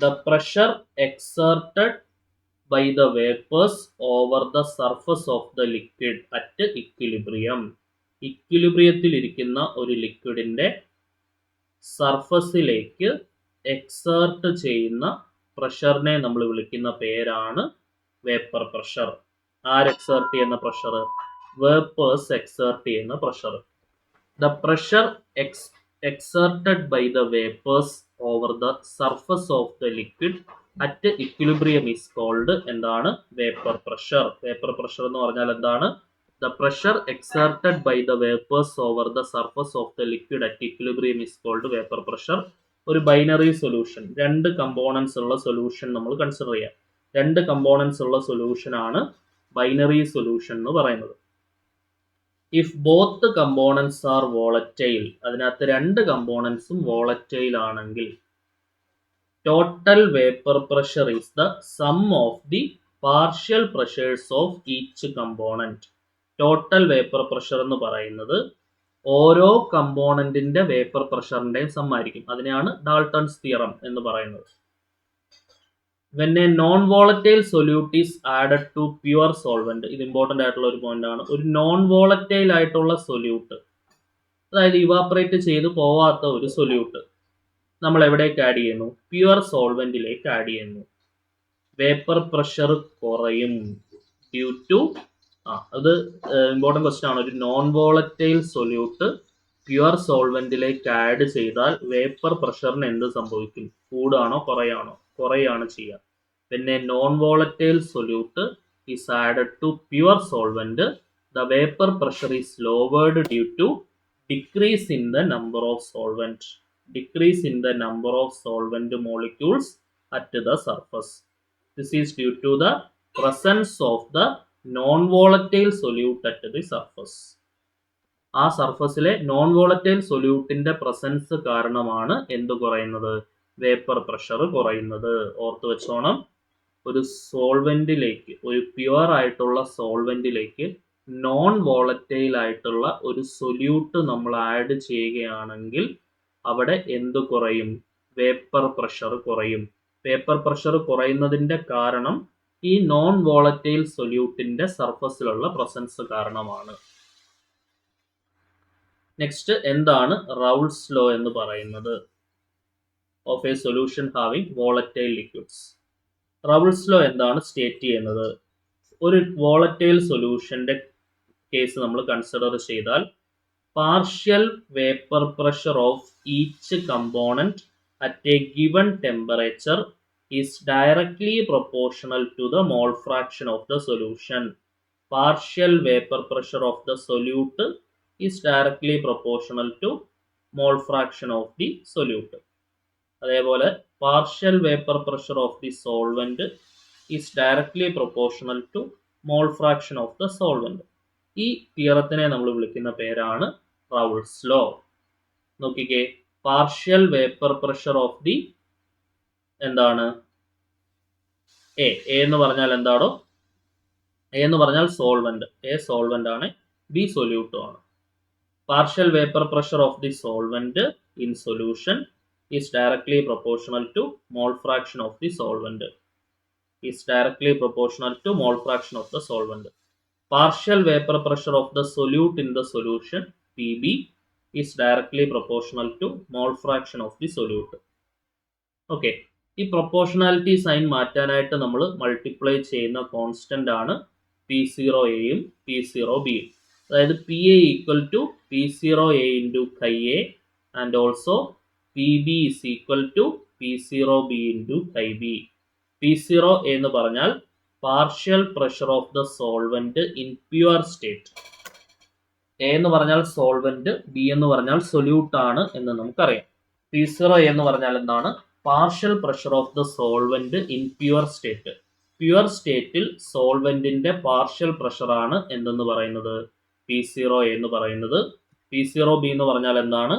The pressure exerted by the vapours over the surface of the liquid at equilibrium. ഇക്വിലിബ്രിയത്തിൽ ഇരിക്കുന്ന ഒരു ലിക്വിഡിന്റെ സർഫസിലേക്ക് എക്സേർട്ട് ചെയ്യുന്ന പ്രഷറിനെ നമ്മൾ വിളിക്കുന്ന പേരാണ് വേപ്പർ പ്രഷർ. എക്സേർട്ട് ചെയ്യുന്ന പ്രഷർ? വേപ്പേഴ്സ് എക്സേർട്ട് ചെയ്യുന്ന pressure. The pressure exerted by the vapours over the surface of the liquid at equilibrium is called എന്താണ്? Vapour pressure. വേപ്പർ പ്രഷർ എന്ന് പറഞ്ഞാൽ എന്താണ്? The pressure exerted by the vapors over the surface of the liquid at equilibrium is called vapor pressure. ഒരു ബൈനറി സൊല്യൂഷൻ, 2 കമ്പോണൻസ് ഉള്ള സൊല്യൂഷൻ നമ്മൾ കൺസിഡർ ചെയ്യാം. 2 കമ്പോണൻസ് ഉള്ള സൊല്യൂഷൻ ആണ് ബൈനറി സൊല്യൂഷൻ എന്ന് പറയുന്നത്. If both components R volatile, അതിനകത്ത് 2 കമ്പോണൻസും വോളറ്റൈൽ ആണെങ്കിൽ, total vapour pressure is the sum of the partial pressures of each component. Total vapour pressure എന്ന് പറയുന്നത് ഓരോ കമ്പോണന്റിന്റെ വേപ്പർ പ്രഷറിന്റെയും സം ആയിരിക്കും. അതിനെയാണ് ഡാൾട്ടൺസ് തിയറം എന്ന് പറയുന്നത്. When a non volatile solute is added to pure solvent, ഇത് ഇമ്പോർട്ടന്റ് ആയിട്ടുള്ള ഒരു പോയിന്റ് ആണ്. ഒരു നോൺ വോളറ്റൈൽ ആയിട്ടുള്ള സൊല്യൂട്ട്, അതായത് ഇവാപ്പറേറ്റ് ചെയ്ത് പോവാത്ത ഒരു സൊല്യൂട്ട് നമ്മൾ എവിടേക്ക് ആഡ് ചെയ്യുന്നു? പ്യുവർ സോൾവെന്റിലേക്ക് ആഡ് ചെയ്യുന്നു. വേപ്പർ പ്രഷർ കുറയും ഡ്യൂ ടു അത് ഇമ്പോർട്ടൻറ്റ് ക്വസ്റ്റ്യൻ ആണ്. ഒരു നോൺ വോളറ്റൈൽ സൊല്യൂട്ട് പ്യുവർ സോൾവെന്റിലേക്ക് ആഡ് ചെയ്താൽ വേപ്പർ പ്രഷറിന് എന്ത് സംഭവിക്കും? കൂടുകയാണോ കുറയാണോ? കുറയാണ് ചെയ്യുക. പിന്നെ non volatile solute is added to pure solvent, the vapor pressure is lowered due to decrease in the number of solvent molecules at the surface. This is due to the presence of the non-volatile solute at the surface. ആ സർഫസിലെ നോൺ വോളറ്റൈൽ സൊല്യൂട്ടിന്റെ പ്രസൻസ് കാരണമാണ് എന്ത് കുറയുന്നത്? വേപ്പർ പ്രഷർ കുറയുന്നത്. ഓർത്ത് വെച്ചോണം, ഒരു സോൾവെന്റിലേക്ക്, ഒരു പ്യുവർ ആയിട്ടുള്ള സോൾവെന്റിലേക്ക് നോൺ വോളറ്റൈൽ ആയിട്ടുള്ള ഒരു സൊല്യൂട്ട് നമ്മൾ ആഡ് ചെയ്യുകയാണെങ്കിൽ അവിടെ എന്ത് കുറയും? വേപ്പർ പ്രഷർ കുറയും. വേപ്പർ പ്രഷർ കുറയുന്നതിന്റെ കാരണം ഈ നോൺ വോളറ്റൈൽ സൊല്യൂട്ടിന്റെ സർഫസിലുള്ള പ്രസൻസ് കാരണമാണ്. നെക്സ്റ്റ് എന്താണ് റൗൾസ് ലോ എന്ന് പറയുന്നത്? Of a solution having volatile liquids. Raoult's law എന്താണ് സ്റ്റേറ്റ് ചെയ്യുന്നത്? ഒരു വോളറ്റൈൽ സൊല്യൂഷന്റെ കേസ് നമ്മൾ കൺസിഡർ ചെയ്താൽ partial vapour pressure of each component at a given temperature is directly proportional to the mole fraction of the solution. Partial vapour pressure of the solute is directly proportional to mole fraction of the solute. അതേപോലെ partial vapour pressure of the solvent is directly proportional to mole fraction of the solvent. ഈ തിയറത്തിനെ നമ്മൾ വിളിക്കുന്ന പേരാണ് റൗൾസ് ലോ. നോക്കിക്കേ, partial vapour pressure of the എന്താണ്? എ എന്ന് പറഞ്ഞാൽ എന്താണോ? എ എന്ന് പറഞ്ഞാൽ സോൾവെന്റ്. എ സോൾവെന്റ് ആണ്, ബി സൊല്യൂട്ടും ആണ്. Partial vapour pressure of the solvent in solution is directly proportional to mole fraction of the solvent. Partial vapor pressure of the solute in the solution Pb is directly proportional to mole fraction of the solute. Okay, ഈ പ്രൊപ്പോർഷണാലിറ്റി സൈൻ മാറ്റാനായിട്ട് നമ്മൾ മൾട്ടിപ്ലൈ ചെയ്യുന്ന കോൺസ്റ്റന്റ് ആണ് P0Aയും P0Bയും. അതായത് PA equal to P0A into chi A and also Pb is equal to P0B into chi B. P0 എന്ന് പറഞ്ഞാൽ partial pressure of the solvent in pure state. A എന്ന് പറഞ്ഞാൽ സോൾവെന്റ്, ബി എന്ന് പറഞ്ഞാൽ സൊല്യൂട്ട് ആണ് എന്ന് നമുക്കറിയാം. P0 എന്ന് പറഞ്ഞാൽ എന്താണ്? Partial pressure of the solvent in pure state. Pure സ്റ്റേറ്റിൽ സോൾവെന്റിന്റെ പാർഷ്യൽ പ്രഷർ ആണ് എന്തെന്ന് പറയുന്നത്? P0 എന്ന് പറയുന്നത്. P0B എന്ന് പറഞ്ഞാൽ എന്താണ്?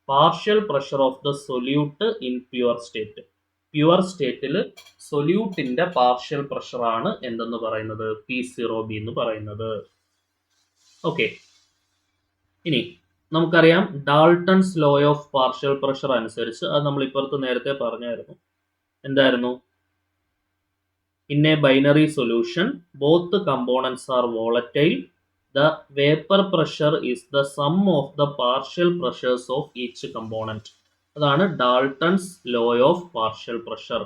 Partial pressure of the solute in pure state. Pure സ്റ്റേറ്റിൽ സൊല്യൂട്ടിന്റെ പാർഷ്യൽ പ്രഷർ ആണ് എന്തെന്ന് പറയുന്നത്? P0B എന്ന് പറയുന്നത്. ഓക്കെ, ഇനി നമുക്കറിയാം Dalton's law of partial pressure അനുസരിച്ച്, അത് നമ്മൾ ഇപ്പുറത്ത് നേരത്തെ പറഞ്ഞായിരുന്നു. എന്തായിരുന്നു? In A binary solution both components R volatile. The vapor pressure is the sum of the partial pressures of each component. അതാണ് Dalton's law of partial pressure.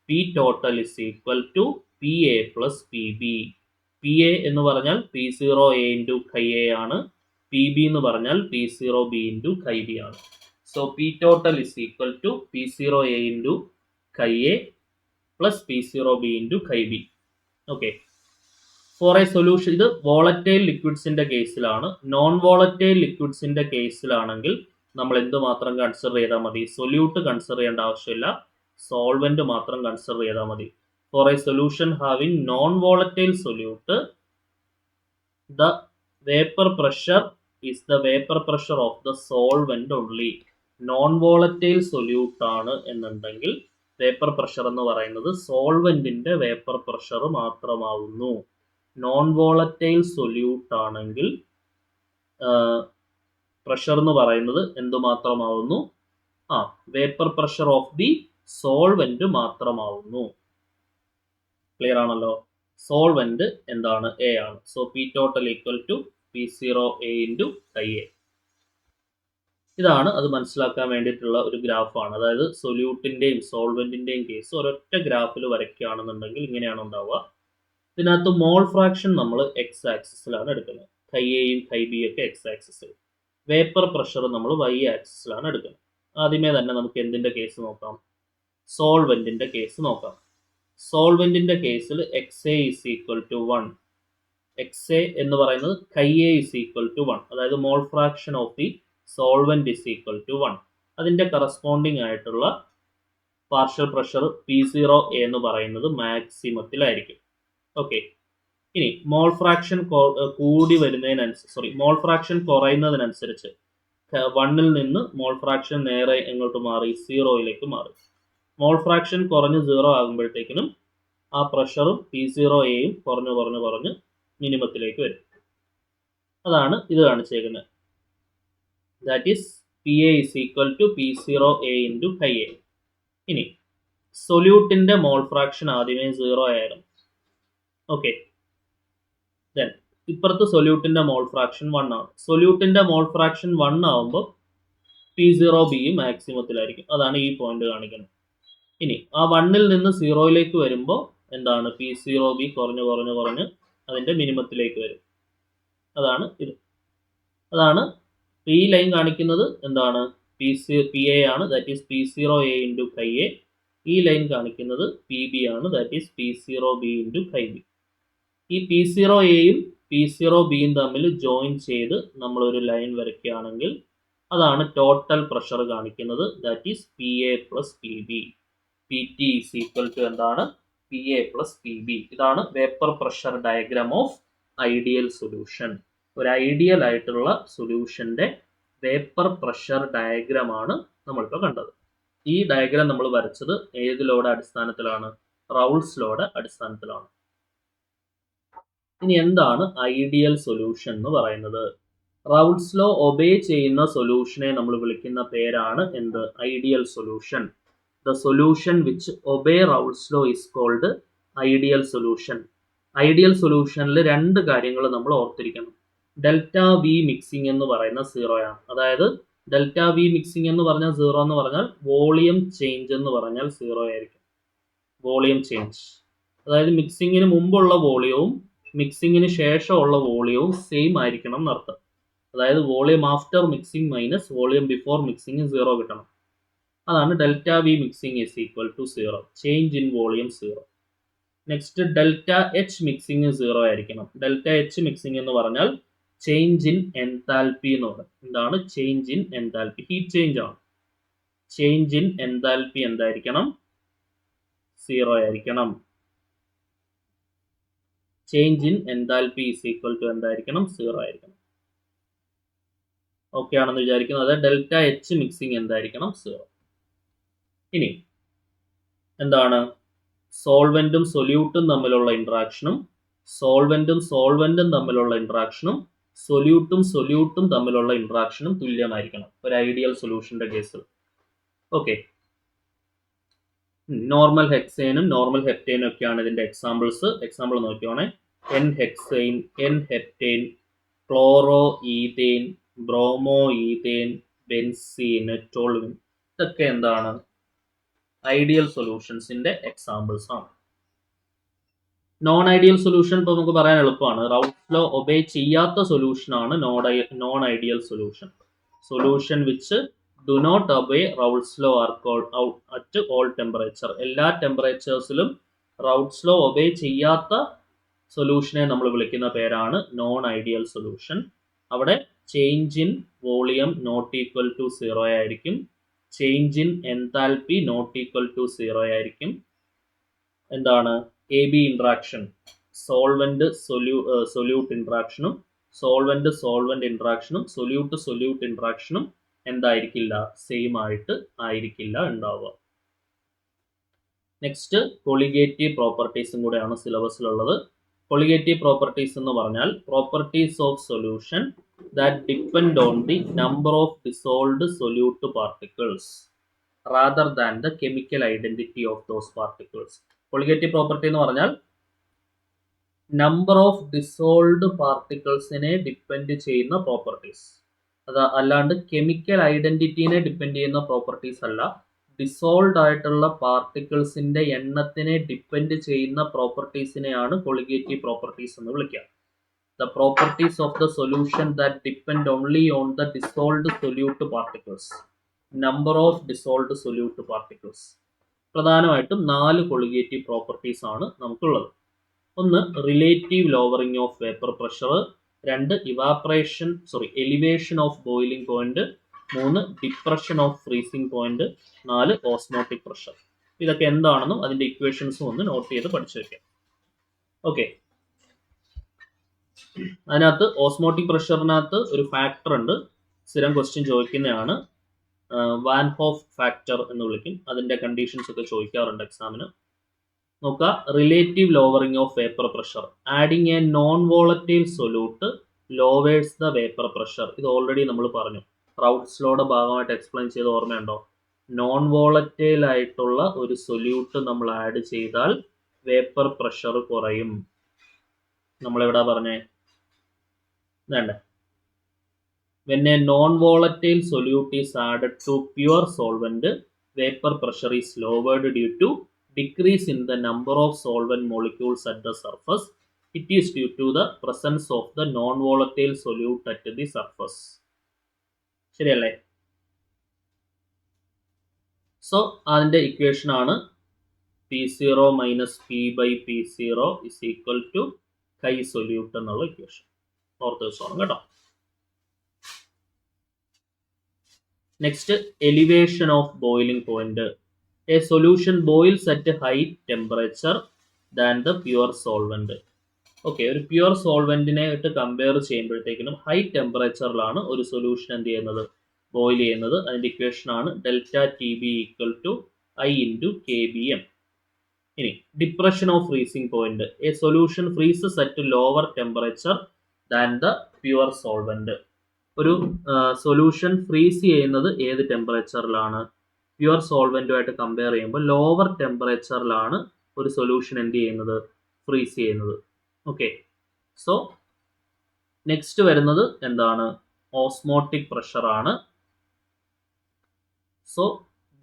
P total is equal to PA plus PB. PA എന്ന് പറഞ്ഞാൽ P0A into chi A ആണ്. PB എന്ന് പറഞ്ഞാൽ P0B into chi B ആണ്. So P total is equal to P0A into chi A plus P0B into chi B. Okay. For a solution, ഇത് വോളറ്റൈൽ ലിക്വിഡ്സിന്റെ കേസിലാണ്. നോൺ വോളറ്റൈൽ ലിക്വിഡ്സിന്റെ കേസിലാണെങ്കിൽ നമ്മൾ എന്ത് മാത്രം കൺസിഡർ ചെയ്താൽ മതി? സൊല്യൂട്ട് കൺസിഡർ ചെയ്യേണ്ട ആവശ്യമില്ല, സോൾവെന്റ് മാത്രം കൺസിഡർ ചെയ്താൽ മതി. For a solution having non volatile solute, the vapour pressure is the vapour pressure of the solvent only. Non volatile solute ആണ് എന്നുണ്ടെങ്കിൽ വേപ്പർ പ്രഷർ എന്ന് പറയുന്നത് സോൾവെന്റിന്റെ വേപ്പർ പ്രഷർ മാത്രമാവുന്നു. നോൺ വോളറ്റൈൽ സൊല്യൂട്ട് ആണെങ്കിൽ പ്രഷർ എന്ന് പറയുന്നത് എന്തുമാത്രമാവുന്നു? Vapour pressure of the solvent മാത്രമാവുന്നു. ക്ലിയർ ആണല്ലോ? സോൾവെന്റ് എന്താണ്? എ ആണ്. So P total equal to P0A into chi A. ഇതാണ് അത് മനസ്സിലാക്കാൻ വേണ്ടിയിട്ടുള്ള ഒരു ഗ്രാഫാണ്. അതായത് സൊല്യൂട്ടിൻ്റെയും സോൾവെൻറ്റിൻ്റെയും കേസ് ഒരൊറ്റ ഗ്രാഫിൽ വരയ്ക്കുകയാണെന്നുണ്ടെങ്കിൽ ഇങ്ങനെയാണ് ഉണ്ടാവുക. ഇതിനകത്ത് മോൾ ഫ്രാക്ഷൻ നമ്മൾ എക്സ് ആക്സിസിലാണ് എടുക്കുന്നത്. കൈ എയും കൈ ബി ഒക്കെ എക്സ് ആക്സിസിൽ. വേപ്പർ പ്രഷർ നമ്മൾ വൈ ആക്സിസിലാണ് എടുക്കുന്നത്. ആദ്യമേ തന്നെ നമുക്ക് എന്തിൻ്റെ കേസ് നോക്കാം? സോൾവെൻറ്റിൻ്റെ കേസ് നോക്കാം. സോൾവെൻറ്റിൻ്റെ കേസിൽ x a is equal to 1. X a എന്ന് പറയുന്നത് chi a is equal to 1. അതായത് mole fraction of the solvent is equal to 1. അതിൻ്റെ കറസ്പോണ്ടിങ് ആയിട്ടുള്ള പാർഷ്യൽ പ്രഷർ P0 എന്ന് പറയുന്നത് മാക്സിമത്തിലായിരിക്കും. ഓക്കെ, ഇനി മോൾ ഫ്രാക്ഷൻ കൂടി വരുന്നതിനനുസരിച്ച് മോൾ ഫ്രാക്ഷൻ കുറയുന്നതിനനുസരിച്ച് 1ൽ നിന്ന് മോൾ ഫ്രാക്ഷൻ നേരെ എങ്ങോട്ട് മാറി? 0യിലേക്ക് മാറി. മോൾ ഫ്രാക്ഷൻ കുറഞ്ഞ് 0 ആകുമ്പോഴത്തേക്കിനും ആ പ്രഷറും P0Aയും കുറഞ്ഞ് മിനിമത്തിലേക്ക് വരും. അതാണ് ഇത് കാണിച്ചേക്കുന്നത്. That is PA is equal to P0A into chi A. ഇനി സൊല്യൂട്ടിന്റെ മോൾ ഫ്രാക്ഷൻ ആദ്യമേ 0 ആയിരുന്നു. ഓക്കെ, ദെൻ ഇപ്പുറത്ത് സൊല്യൂട്ടിന്റെ മോൾ ഫ്രാക്ഷൻ 1 ആണ്. സൊല്യൂട്ടിന്റെ മോൾ ഫ്രാക്ഷൻ 1 ആവുമ്പോൾ P0B മാക്സിമത്തിലായിരിക്കും. അതാണ് ഈ പോയിന്റ് കാണിക്കുന്നത്. ഇനി ആ 1ൽ നിന്ന് 0യിലേക്ക് വരുമ്പോൾ എന്താണ്? P0B കുറഞ്ഞ് അതിന്റെ മിനിമത്തിലേക്ക് വരും. അതാണ് ഇത്. അതാണ് ഈ ലൈൻ കാണിക്കുന്നത് എന്താണ്? PA ആണ്, that is P0A into chi A. ഈ ലൈൻ കാണിക്കുന്നത് PB ആണ്, that is P0B into chi B. ഈ P0Aയും P0Bയും തമ്മിൽ ജോയിൻ ചെയ്ത് നമ്മളൊരു ലൈൻ വരയ്ക്കുകയാണെങ്കിൽ അതാണ് ടോട്ടൽ പ്രഷർ കാണിക്കുന്നത്, that is PA plus PB. PT is equal to എന്താണ്? PA plus PB. ഇതാണ് vapour pressure diagram of ideal solution. ഒരു ഐഡിയൽ ആയിട്ടുള്ള സൊല്യൂഷന്റെ വേപ്പർ പ്രഷർ ഡയഗ്രാം ആണ് നമ്മളിപ്പോൾ കണ്ടത്. ഈ ഡയഗ്രാം നമ്മൾ വരച്ചത് ഏത് ലോയുടെ അടിസ്ഥാനത്തിലാണ്? റൗൾസ് ലോയുടെ അടിസ്ഥാനത്തിലാണ്. ഇനി എന്താണ് ഐഡിയൽ സൊല്യൂഷൻ എന്ന് പറയുന്നത്? റൗൾസ് ലോ ഒബേ ചെയ്യുന്ന സൊല്യൂഷനെ നമ്മൾ വിളിക്കുന്ന പേരാണ് എന്ത്? Ideal solution. The solution which obey Raoult's law is called ideal solution. Ideal സൊല്യൂഷനിൽ രണ്ട് കാര്യങ്ങൾ നമ്മൾ ഓർത്തിരിക്കണം. ഡെൽറ്റ വി മിക്സിംഗ് എന്ന് പറയുന്ന 0 ആണ്. അതായത് ഡെൽറ്റ വി മിക്സിംഗ് എന്ന് പറഞ്ഞാൽ 0 എന്ന് പറഞ്ഞാൽ വോളിയം ചേഞ്ച് എന്ന് പറഞ്ഞാൽ 0 ആയിരിക്കും. വോളിയം ചേഞ്ച് അതായത് മിക്സിങ്ങിന് മുമ്പുള്ള വോളിയവും മിക്സിങ്ങിന് ശേഷമുള്ള വോളിയവും സെയിം ആയിരിക്കണം എന്നർത്ഥം. അതായത് volume after mixing minus volume before mixing 0 കിട്ടണം. അതാണ് delta v mixing is equal to 0. Change in volume 0. Next delta h mixing 0 ആയിരിക്കണം. ഡെൽറ്റ എച്ച് മിക്സിംഗ് എന്ന് പറഞ്ഞാൽ ചേഞ്ച് ഇൻ എൻതാൽപ്പി എന്ന് പറയും. എന്താണ് change in enthalpy? Heat change ആണ്. ചേഞ്ച് ഇൻ എൻതാൽപ്പി എന്തായിരിക്കണം? 0 ആയിരിക്കണം. Change in enthalpy is equal to എന്തായിരിക്കണം? 0 ആയിരിക്കണം. ഓക്കെ ആണെന്ന് വിചാരിക്കുന്നു. അതായത് ഡെൽറ്റ എച്ച് മിക്സിംഗ് എന്തായിരിക്കണം? 0. ഇനി എന്താണ്? സോൾവെന്റും സൊല്യൂട്ടും തമ്മിലുള്ള ഇന്ററാക്ഷനും സോൾവെന്റും തമ്മിലുള്ള ഇന്ററാക്ഷനും സൊല്യൂട്ടും തമ്മിലുള്ള ഇന്ററാക്ഷനും തുല്യമായിരിക്കണം ഒരു ഐഡിയൽ സൊല്യൂഷന്റെ കേസിൽ. ഓക്കെ, നോർമൽ ഹെക്സേനും നോർമൽ ഹെപ്റ്റേനും ഒക്കെയാണ് ഇതിന്റെ എക്സാമ്പിൾസ്. എക്സാമ്പിൾ നോക്കിയോണേ. N hexane, n heptane, chloro ethane, bromo ethane, benzene, toluene, ഇതൊക്കെ എന്താണ്? ഐഡിയൽ സൊല്യൂഷൻസിന്റെ എക്സാമ്പിൾസ് ആണ്. നോൺ ഐഡിയൽ സൊല്യൂഷൻ ഇപ്പോൾ നമുക്ക് പറയാൻ എളുപ്പമാണ്. റൗൾസ് ലോ ഒബേ ചെയ്യാത്ത സൊല്യൂഷൻ ആണ് non ideal solution. Solution which do not obey Raoult's law are called at all temperature. എല്ലാ ടെമ്പറേച്ചേഴ്സിലും റൗൾസ് ലോ ഒബേ ചെയ്യാത്ത സൊല്യൂഷനെ നമ്മൾ വിളിക്കുന്ന പേരാണ് നോൺ ഐഡിയൽ സൊല്യൂഷൻ. അവിടെ change in volume not equal to 0 ആയിരിക്കും. Change in enthalpy not equal to 0 ആയിരിക്കും. എന്താണ്? A B interaction, solvent solute ഇൻട്രാക്ഷനും സോൾവെന്റ് ഇൻട്രാക്ഷനും സൊല്യൂട്ട് ഇൻട്രാക്ഷനും എന്തായിരിക്കില്ല? സെയിം ആയിട്ട് ആയിരിക്കില്ല ഉണ്ടാവുക. നെക്സ്റ്റ് കൊളിഗേറ്റീവ് പ്രോപ്പർട്ടീസും കൂടെയാണ് സിലബസിലുള്ളത്. കൊളിഗേറ്റീവ് പ്രോപ്പർട്ടീസ് എന്ന് പറഞ്ഞാൽ properties of solution that depend on the number of dissolved solute particles rather than the chemical identity of those particles. Colligative property എന്ന് പറഞ്ഞാൽ നമ്പർ ഓഫ് ഡിസോൾവ്ഡ് പാർട്ടിക്കിൾസിനെ ഡിപ്പെൻഡ് ചെയ്യുന്ന പ്രോപ്പർട്ടീസ്. അത് അല്ലാണ്ട് കെമിക്കൽ ഐഡന്റിറ്റീനെ ഡിപ്പെൻഡ് ചെയ്യുന്ന പ്രോപ്പർട്ടീസ് അല്ല. ഡിസോൾവ് ആയിട്ടുള്ള പാർട്ടിക്കിൾസിന്റെ എണ്ണത്തിനെ ഡിപ്പെൻഡ് ചെയ്യുന്ന പ്രോപ്പർട്ടീസിനെയാണ് കൊളിഗേറ്റീവ് പ്രോപ്പർട്ടീസ് എന്ന് വിളിക്കുക. The properties of the solution that depend only on the dissolved solute particles. Number of dissolved solute particles. പ്രധാനമായിട്ടും 4 കൊളിഗേറ്റീവ് പ്രോപ്പർട്ടീസ് ആണ് നമുക്കുള്ളത്. ഒന്ന് relative lowering of vapour pressure, 2 elevation of boiling point, 3 depression of freezing point, 4 osmotic pressure. ഇതൊക്കെ എന്താണെന്നും അതിന്റെ ഇക്വേഷൻസും ഒന്ന് നോട്ട് ചെയ്ത് പഠിച്ചു വെക്കാം. ഓക്കെ, അതിനകത്ത് ഓസ്മോട്ടിക് പ്രഷറിനകത്ത് ഒരു ഫാക്ടർ ഉണ്ട്, സ്ഥിരം ക്വസ്റ്റ്യൻ ചോദിക്കുന്നതാണ്, വാൻ ഹോഫ് ഫാക്ടർ എന്ന് വിളിക്കും. അതിന്റെ കണ്ടീഷൻസ് ഒക്കെ ചോദിക്കാറുണ്ട് എക്സാമിന്. നോക്കുക, relative lowering of vapour pressure, adding A non volatile solute lowers the vapour pressure. ഇത് ഓൾറെഡി നമ്മൾ പറഞ്ഞു, റൗട്ട്സ് ലോയുടെ ഭാഗമായിട്ട് എക്സ്പ്ലെയിൻ ചെയ്ത് ഓർമ്മയുണ്ടോ? നോൺ വോളറ്റൈൽ ആയിട്ടുള്ള ഒരു സൊല്യൂട്ട് നമ്മൾ ആഡ് ചെയ്താൽ വേപ്പർ പ്രഷർ കുറയും. നമ്മളെവിടാ പറഞ്ഞേ? വേണ്ടേ, when a non-volatile solute is added to pure solvent, vapor pressure is lowered due to decrease in the number of solvent molecules at the surface. It is due to the presence of the non-volatile solute at the surface. ശരിയല്ലേ? സോ അതിന്റെ ഇക്വേഷൻ ആണ് P0 minus P by P0 is equal to chi solute എന്നുള്ള ഇക്വേഷൻ. ഓർത്ത് വെച്ചോണം കേട്ടോ. Next, elevation of boiling point. A solution boils at high temperature than the pure solvent. Okay, ഒരു പ്യുവർ സോൾവെന്റിനെ ആയിട്ട് കമ്പയർ ചെയ്യുമ്പോഴത്തേക്കിനും ഹൈ ടെമ്പറേച്ചറിലാണ് ഒരു സൊല്യൂഷൻ എന്ത് ചെയ്യുന്നത്, ബോയിൽ ചെയ്യുന്നത്. അതിന്റെ ഇക്വേഷൻ ആണ് delta T B equal to i into K B m. ഇനി depression of freezing point. A solution freezes at lower temperature than the pure solvent. ഒരു സൊല്യൂഷൻ ഫ്രീസ് ചെയ്യുന്നത് ഏത് ടെമ്പറേച്ചറിലാണ്? പ്യുവർ സോൾവെന്റുമായിട്ട് കമ്പയർ ചെയ്യുമ്പോൾ ലോവർ ടെമ്പറേച്ചറിലാണ് ഒരു സൊല്യൂഷൻ എന്ത് ചെയ്യുന്നത്, ഫ്രീസ് ചെയ്യുന്നത്. ഓക്കെ, സോ നെക്സ്റ്റ് വരുന്നത് എന്താണ്? ഓസ്മോട്ടിക് പ്രഷർ ആണ്. സോ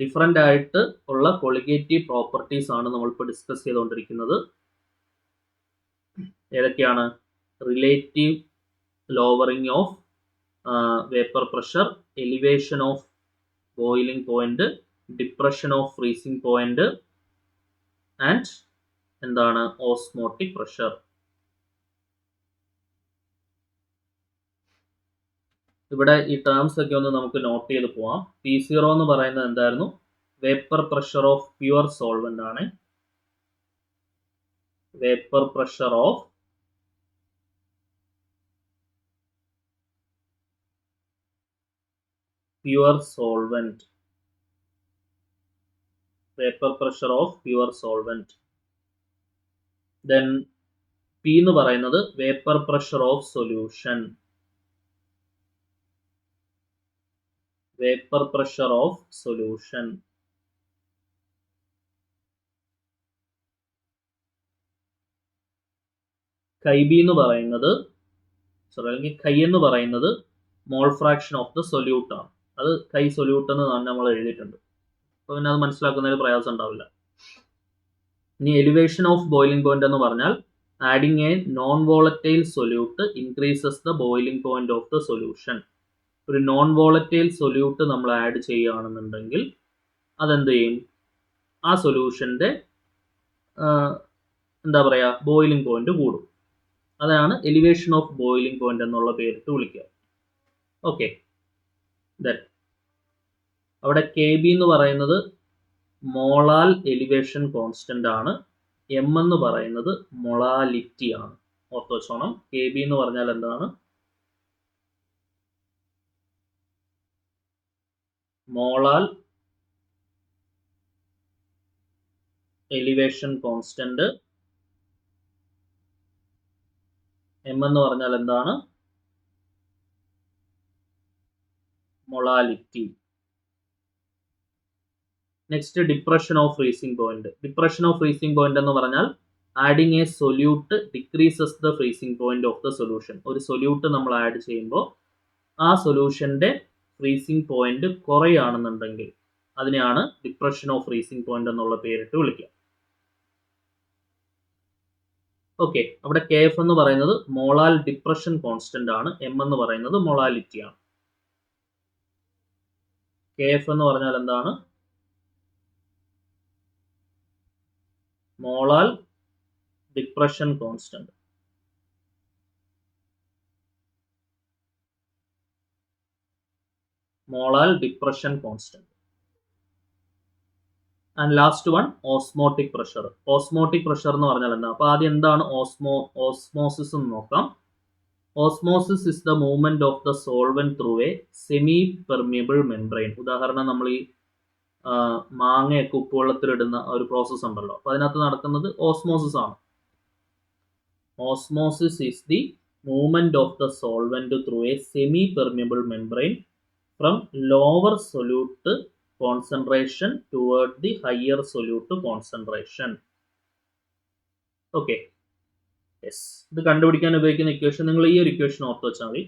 ഡിഫറെൻ്റ് ആയിട്ട് ഉള്ള കൊളിഗേറ്റീവ് പ്രോപ്പർട്ടീസ് ആണ് നമ്മളിപ്പോൾ ഡിസ്കസ് ചെയ്തുകൊണ്ടിരിക്കുന്നത്. ഏതൊക്കെയാണ്? Relative lowering of vapour pressure, elevation of boiling point, depression of freezing point and എന്താണ്? Osmotic pressure. ഇവിടെ ഈ ടേംസ് ഒക്കെ ഒന്ന് നമുക്ക് നോട്ട് ചെയ്ത് പോവാം. P0 എന്ന് പറയുന്നത് എന്തായിരുന്നു? Vapour pressure of pure solvent ആണ്. Vapour pressure of pure solvent. Vapor pressure of pure solvent. Then P എന്ന് പറയുന്നത് vapor pressure of solution. Vapor pressure of solution. Chi B എന്ന് പറയുന്നത് അല്ലെങ്കിൽ chi എന്ന് പറയുന്നത് മോൾ ഫ്രാക്ഷൻ ഓഫ് ദ സൊല്യൂട്ട് ആണ്. അത് കൈ സൊല്യൂട്ട് എന്ന് നമ്മൾ എഴുതിയിട്ടുണ്ട്. അപ്പോൾ പിന്നെ അത് മനസ്സിലാക്കുന്നതിൽ പ്രയാസം ഉണ്ടാവില്ല. ഇനി എലിവേഷൻ ഓഫ് ബോയിലിംഗ് പോയിന്റ് എന്ന് പറഞ്ഞാൽ adding A non volatile solute increases the boiling point of the solution. ഒരു നോൺ വോളറ്റൈൽ സൊല്യൂട്ട് നമ്മൾ ആഡ് ചെയ്യുകയാണെന്നുണ്ടെങ്കിൽ അതെന്ത് ചെയ്യും? ആ സൊല്യൂഷൻ്റെ എന്താ പറയുക, ബോയിലിംഗ് പോയിന്റ് കൂടും. അതാണ് എലിവേഷൻ ഓഫ് ബോയിലിംഗ് പോയിന്റ് എന്നുള്ള പേരിട്ട് വിളിക്കുക. ഓക്കെ, അവിടെ കെ ബി എന്ന് പറയുന്നത് മോളാൽ എലിവേഷൻ കോൺസ്റ്റന്റ് ആണ്. എം എന്ന് പറയുന്നത് മൊളാലിറ്റി ആണ്. ഓർത്ത് വെച്ചോണം. കെ ബി എന്ന് പറഞ്ഞാൽ എന്താണ്? Molal elevation constant. എം എന്ന് പറഞ്ഞാൽ എന്താണ്? Molality. Next, depression of freezing point. Depression of freezing point എന്ന് പറഞ്ഞാൽ adding A solute decreases the freezing point of the solution. ഒരു സൊല്യൂട്ട് നമ്മൾ ആഡ് ചെയ്യുമ്പോൾ ആ സൊല്യൂഷൻ്റെ ഫ്രീസിങ് പോയിന്റ് കുറയുകയാണെന്നുണ്ടെങ്കിൽ അതിനെയാണ് ഡിപ്രഷൻ ഓഫ് ഫ്രീസിങ് പോയിന്റ് എന്നുള്ള പേരിട്ട് വിളിക്കുക. ഓക്കെ, അവിടെ കെ എഫ് എന്ന് പറയുന്നത് മോളാൽ ഡിപ്രഷൻ കോൺസ്റ്റന്റ് ആണ്, എം എന്ന് പറയുന്നത് മൊളാലിറ്റി ആണ്. കെ എഫ് എന്ന് പറഞ്ഞാൽ എന്താണ്? Molal depression constant. Molal depression constant. And last one osmotic pressure. Osmotic pressure എന്ന് പറഞ്ഞാൽ എന്താ? അപ്പോൾ ആദ്യം എന്താണ് ഓസ്മോസിസ് എന്ന് നോക്കാം. Osmosis is the movement of the solvent through A semi permeable membrane. ഉദാഹരണം നമ്മൾ ഈ മാങ്ങയൊക്കെ ഉപ്പുവെള്ളത്തിലിടുന്ന ഒരു പ്രോസസ്സ് ഉണ്ടല്ലോ, അപ്പോൾ അതിനകത്ത് നടക്കുന്നത് ഓസ്മോസിസ് ആണ്. Osmosis is the movement of the solvent through A semi permeable membrane from lower solute concentration toward the higher solute concentration. Okay, yes. ഇത് കണ്ടുപിടിക്കാൻ ഉപയോഗിക്കുന്ന ഇക്വേഷൻ നിങ്ങൾ ഈ ഒരു ഇക്വേഷൻ ഓർത്ത് വെച്ചാൽ മതി.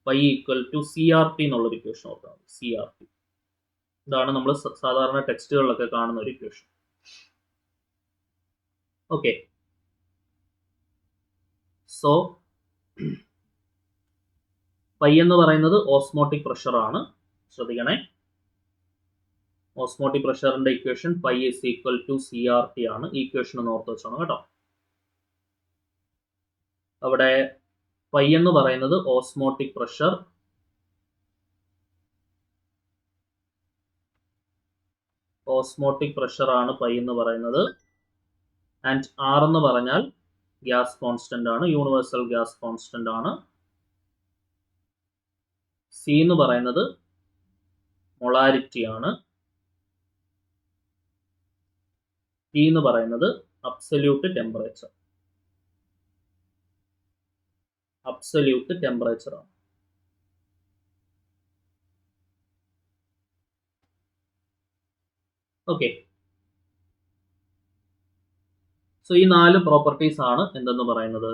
Pi equal to C R t എന്നുള്ളൊരു ഇക്വേഷൻ ഓർത്താൽ മതി. സി ആർ ടി ഇതാണ് നമ്മൾ സാധാരണ ടെക്സ്റ്റുകളിലൊക്കെ കാണുന്ന ഒരു ഇക്വേഷൻ. ഓക്കെ, സോ പൈ എന്ന് പറയുന്നത് ഓസ്മോട്ടിക് പ്രഷർ ആണ്. ശ്രദ്ധിക്കണേ, ഓസ്മോട്ടിക് പ്രഷറിന്റെ equation pi is equal to C R T ആണ്. ഈ ഇക്വേഷൻ ഒന്ന് ഓർത്ത് വെച്ചോണം കേട്ടോ. അവിടെ പൈ എന്ന് പറയുന്നത് ഓസ്മോട്ടിക് പ്രഷർ, ഓസ്മോട്ടിക് പ്രഷർ ആണ് പൈ എന്ന് പറയുന്നത്. ആൻഡ് ആർ എന്ന് പറഞ്ഞാൽ ഗ്യാസ് കോൺസ്റ്റന്റ് ആണ്, യൂണിവേഴ്സൽ ഗ്യാസ് കോൺസ്റ്റന്റ് ആണ്. സി എന്ന് പറയുന്നത് മൊളാരിറ്റി ആണ്. ടി എന്ന് പറയുന്നത് അബ്സല്യൂട്ട് ടെമ്പറേച്ചർ, അബ്സല്യൂട്ട് ടെമ്പറേച്ചർ ആണ്. ഓക്കെ, സോ ഈ 4 പ്രോപ്പർട്ടീസ് ആണ് എന്തെന്ന് പറയുന്നത്?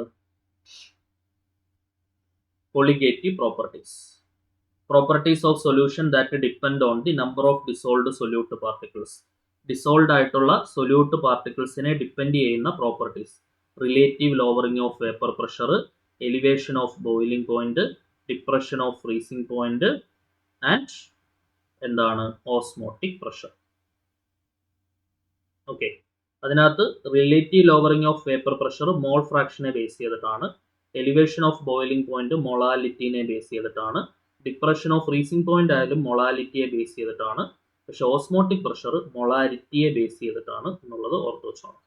Colligative properties. Properties of solution that depend on the number of dissolved solute particles. Dissolved ആയിട്ടുള്ള സൊല്യൂട്ട് പാർട്ടിക്കിൾസിനെ ഡിപ്പെൻഡ് ചെയ്യുന്ന properties. Relative lowering of vapour pressure, elevation of boiling point, depression of freezing point and എന്താണ്? Osmotic pressure. ഓക്കെ, അതിനകത്ത് relative lowering of vapour pressure mole ഫ്രാക്ഷനെ ബേസ് ചെയ്തിട്ടാണ്. എലിവേഷൻ ഓഫ് ബോയിലിംഗ് പോയിന്റ് മൊളാലിറ്റിനെ ബേസ് ചെയ്തിട്ടാണ്. ഡിപ്രഷൻ ഓഫ് ഫ്രീസിംഗ് പോയിന്റ് ആയാലും മൊളാലിറ്റിയെ ബേസ് ചെയ്തിട്ടാണ്. പക്ഷെ ഓസ്മോട്ടിക് പ്രഷർ മൊളാരിറ്റിയെ ബേസ് ചെയ്തിട്ടാണ് എന്നുള്ളത് ഓർത്ത് വെച്ചോണം.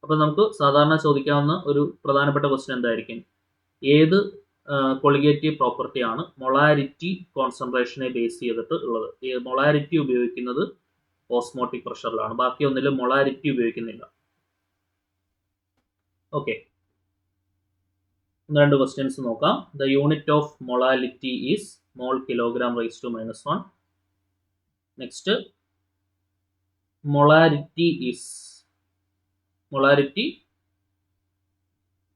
അപ്പം നമുക്ക് സാധാരണ ചോദിക്കാവുന്ന ഒരു പ്രധാനപ്പെട്ട ക്വസ്റ്റ്യൻ എന്തായിരിക്കും? ഏത് കൊളിഗേറ്റീവ് പ്രോപ്പർട്ടിയാണ് മൊളാരിറ്റി കോൺസെൻട്രേഷനെ ബേസ് ചെയ്തിട്ട് ഉള്ളത്? മൊളാരിറ്റി ഉപയോഗിക്കുന്നത് ഓസ്മോട്ടിക് പ്രഷറിലാണ്, ബാക്കി ഒന്നിലും മൊളാരിറ്റി ഉപയോഗിക്കുന്നില്ല. ഓക്കെ, 2 ക്വസ്റ്റ്യൻസ് നോക്കാം. The unit of molality is mole kilogram raise to -1. Next, molarity is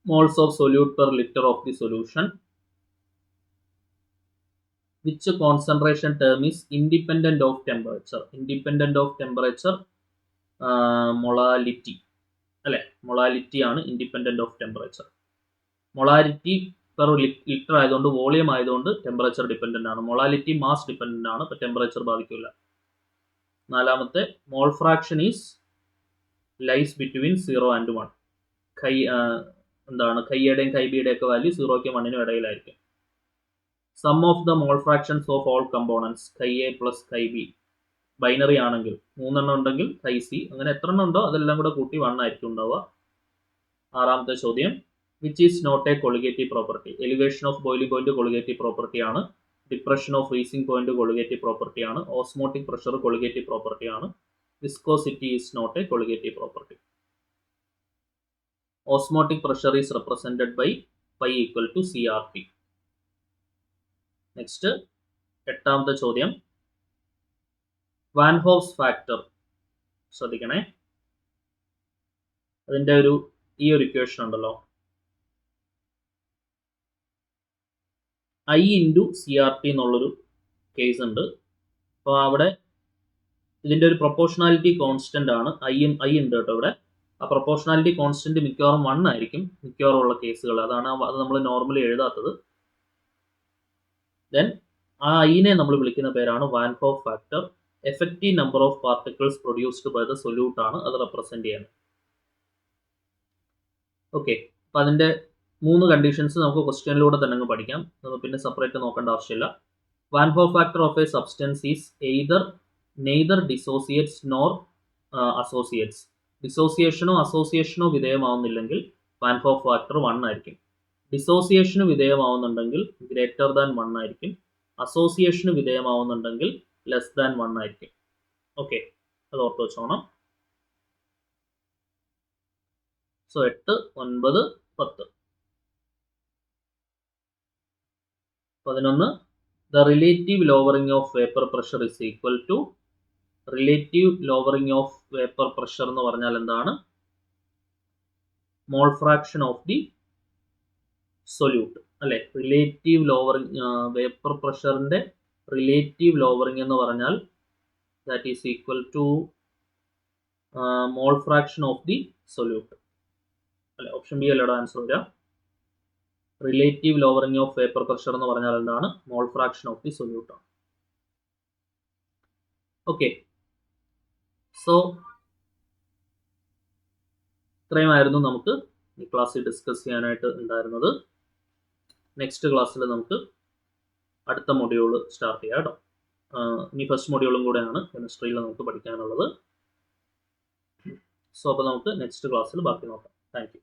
moles of solute per litre of the solution. Which concentration term is independent of temperature? Independent of temperature molality അല്ലെ, മൊളാലിറ്റി ആണ് independent of temperature. Molarity per litre ആയതുകൊണ്ട്, വോളിയം ആയതുകൊണ്ട് ടെമ്പറേച്ചർ ഡിപ്പെൻഡന്റ് ആണ്. മൊളാലിറ്റി മാസ് ഡിപ്പെൻഡന്റ് ആണ്, അപ്പോൾ ടെമ്പറേച്ചർ ബാധിക്കില്ല. 4-മത്തെ, mole fraction is lies between 0 and 1. എന്താണ്? കൈയുടെയും കൈബിയുടെയും ഒക്കെ വാല്യൂ 0ക്കും 1നും ഇടയിലായിരിക്കും. Sum of the mole fractions of all components, chi A plus chi B. Binary ആണെങ്കിൽ 3 എണ്ണം ഉണ്ടെങ്കിൽ കൈ സി, അങ്ങനെ എത്ര എണ്ണം ഉണ്ടോ അതെല്ലാം കൂടെ കൂട്ടി 1 ആയിരിക്കും ഉണ്ടാവുക. 6-മത്തെ ചോദ്യം, which is not a colligative property? Elevation of boiling point colligative property ആണ്. Depression of freezing point colligative property ആണ്. ഓസ്മോട്ടിക് പ്രഷർ കൊളിഗേറ്റീവ് പ്രോപ്പർട്ടി ആണ്. Viscosity is not a colligative property. Osmotic pressure is represented by pi equal to CRT. Next, 8-മത്തെ ചോദ്യം, വാൻ ഹോഫ്സ് ഫാക്ടർ. ശ്രദ്ധിക്കണേ, അതിൻ്റെ ഈ ഒരു ഇക്വേഷൻ ഉണ്ടല്ലോ, i into c R t എന്നുള്ളൊരു കേസ് ഉണ്ട്. അപ്പോൾ അവിടെ ഇതിൻ്റെ ഒരു പ്രൊപ്പോർഷണാലിറ്റി കോൺസ്റ്റന്റ് ആണ് ഐ ഉണ്ട് കേട്ടോ ഇവിടെ. ആ പ്രൊപ്പോർഷണാലിറ്റി കോൺസ്റ്റന്റ് മിക്കവാറും 1 ആയിരിക്കും മിക്കവാറും ഉള്ള കേസുകൾ. അതാണ് അത് നമ്മൾ നോർമലി എഴുതാത്തത്. ദെൻ ആ ഐനെ നമ്മൾ വിളിക്കുന്ന പേരാണ് van Hoff factor. Effective number of particles produced by the solute ആണ് അത് റെപ്രസെന്റ് ചെയ്യുന്നത്. ഓക്കെ, അപ്പോൾ അതിൻ്റെ 3 കണ്ടീഷൻസ് നമുക്ക് ക്വസ്റ്റ്യനിലൂടെ തന്നെ അങ്ങ് പഠിക്കാം. നമുക്ക് പിന്നെ സെപ്പറേറ്റ് നോക്കേണ്ട ആവശ്യമില്ല. Van Hoff factor of a substance is neither dissociates nor associates. ഡിസോസിയേഷനോ അസോസിയേഷനോ വിധേയമാവുന്നില്ലെങ്കിൽ വാൻ ഹോഫ് ഫാക്ടർ 1 ആയിരിക്കും. ഡിസോസിയേഷന് വിധേയമാവുന്നുണ്ടെങ്കിൽ ഗ്രേറ്റർ ദാൻ 1 ആയിരിക്കും. അസോസിയേഷന് വിധേയമാവുന്നുണ്ടെങ്കിൽ ലെസ് ദാൻ 1 ആയിരിക്കും. ഓക്കെ, അത് ഓർത്ത് വെച്ചോണം. So 8, 9, 10. 11. The relative lowering of vapor pressure is equal to relative lowering of vapor pressure എന്ന് പറഞ്ഞാൽ എന്താണ്? Mole fraction of the solute അല്ലെ. റിലേറ്റീവ് ലോവറിങ് വേപ്പർ പ്രഷറിന്റെ റിലേറ്റീവ് ലോവറിങ് എന്ന് പറഞ്ഞാൽ that is equal to mole fraction of the solute അല്ലെ. ഓപ്ഷൻ ബി അല്ലയുടെ ആൻസർ വരിക. Relative lowering of vapour pressure എന്ന് പറഞ്ഞാൽ എന്താണ്? Mole fraction of the solute ആണ്. ഓക്കെ, സോ ഇത്രയുമായിരുന്നു നമുക്ക് ഈ ക്ലാസ്സിൽ ഡിസ്കസ് ചെയ്യാനായിട്ട് ഉണ്ടായിരുന്നത്. നെക്സ്റ്റ് ക്ലാസ്സിൽ നമുക്ക് അടുത്ത മൊഡ്യൂൾ സ്റ്റാർട്ട് ചെയ്യാം കേട്ടോ. ഇനി ഫസ്റ്റ് മൊഡ്യൂളും കൂടെയാണ് കെമിസ്ട്രിയിൽ നമുക്ക് പഠിക്കാനുള്ളത്. സോ അപ്പോൾ നമുക്ക് നെക്സ്റ്റ് ക്ലാസ്സിൽ ബാക്കി നോക്കാം. Thank you.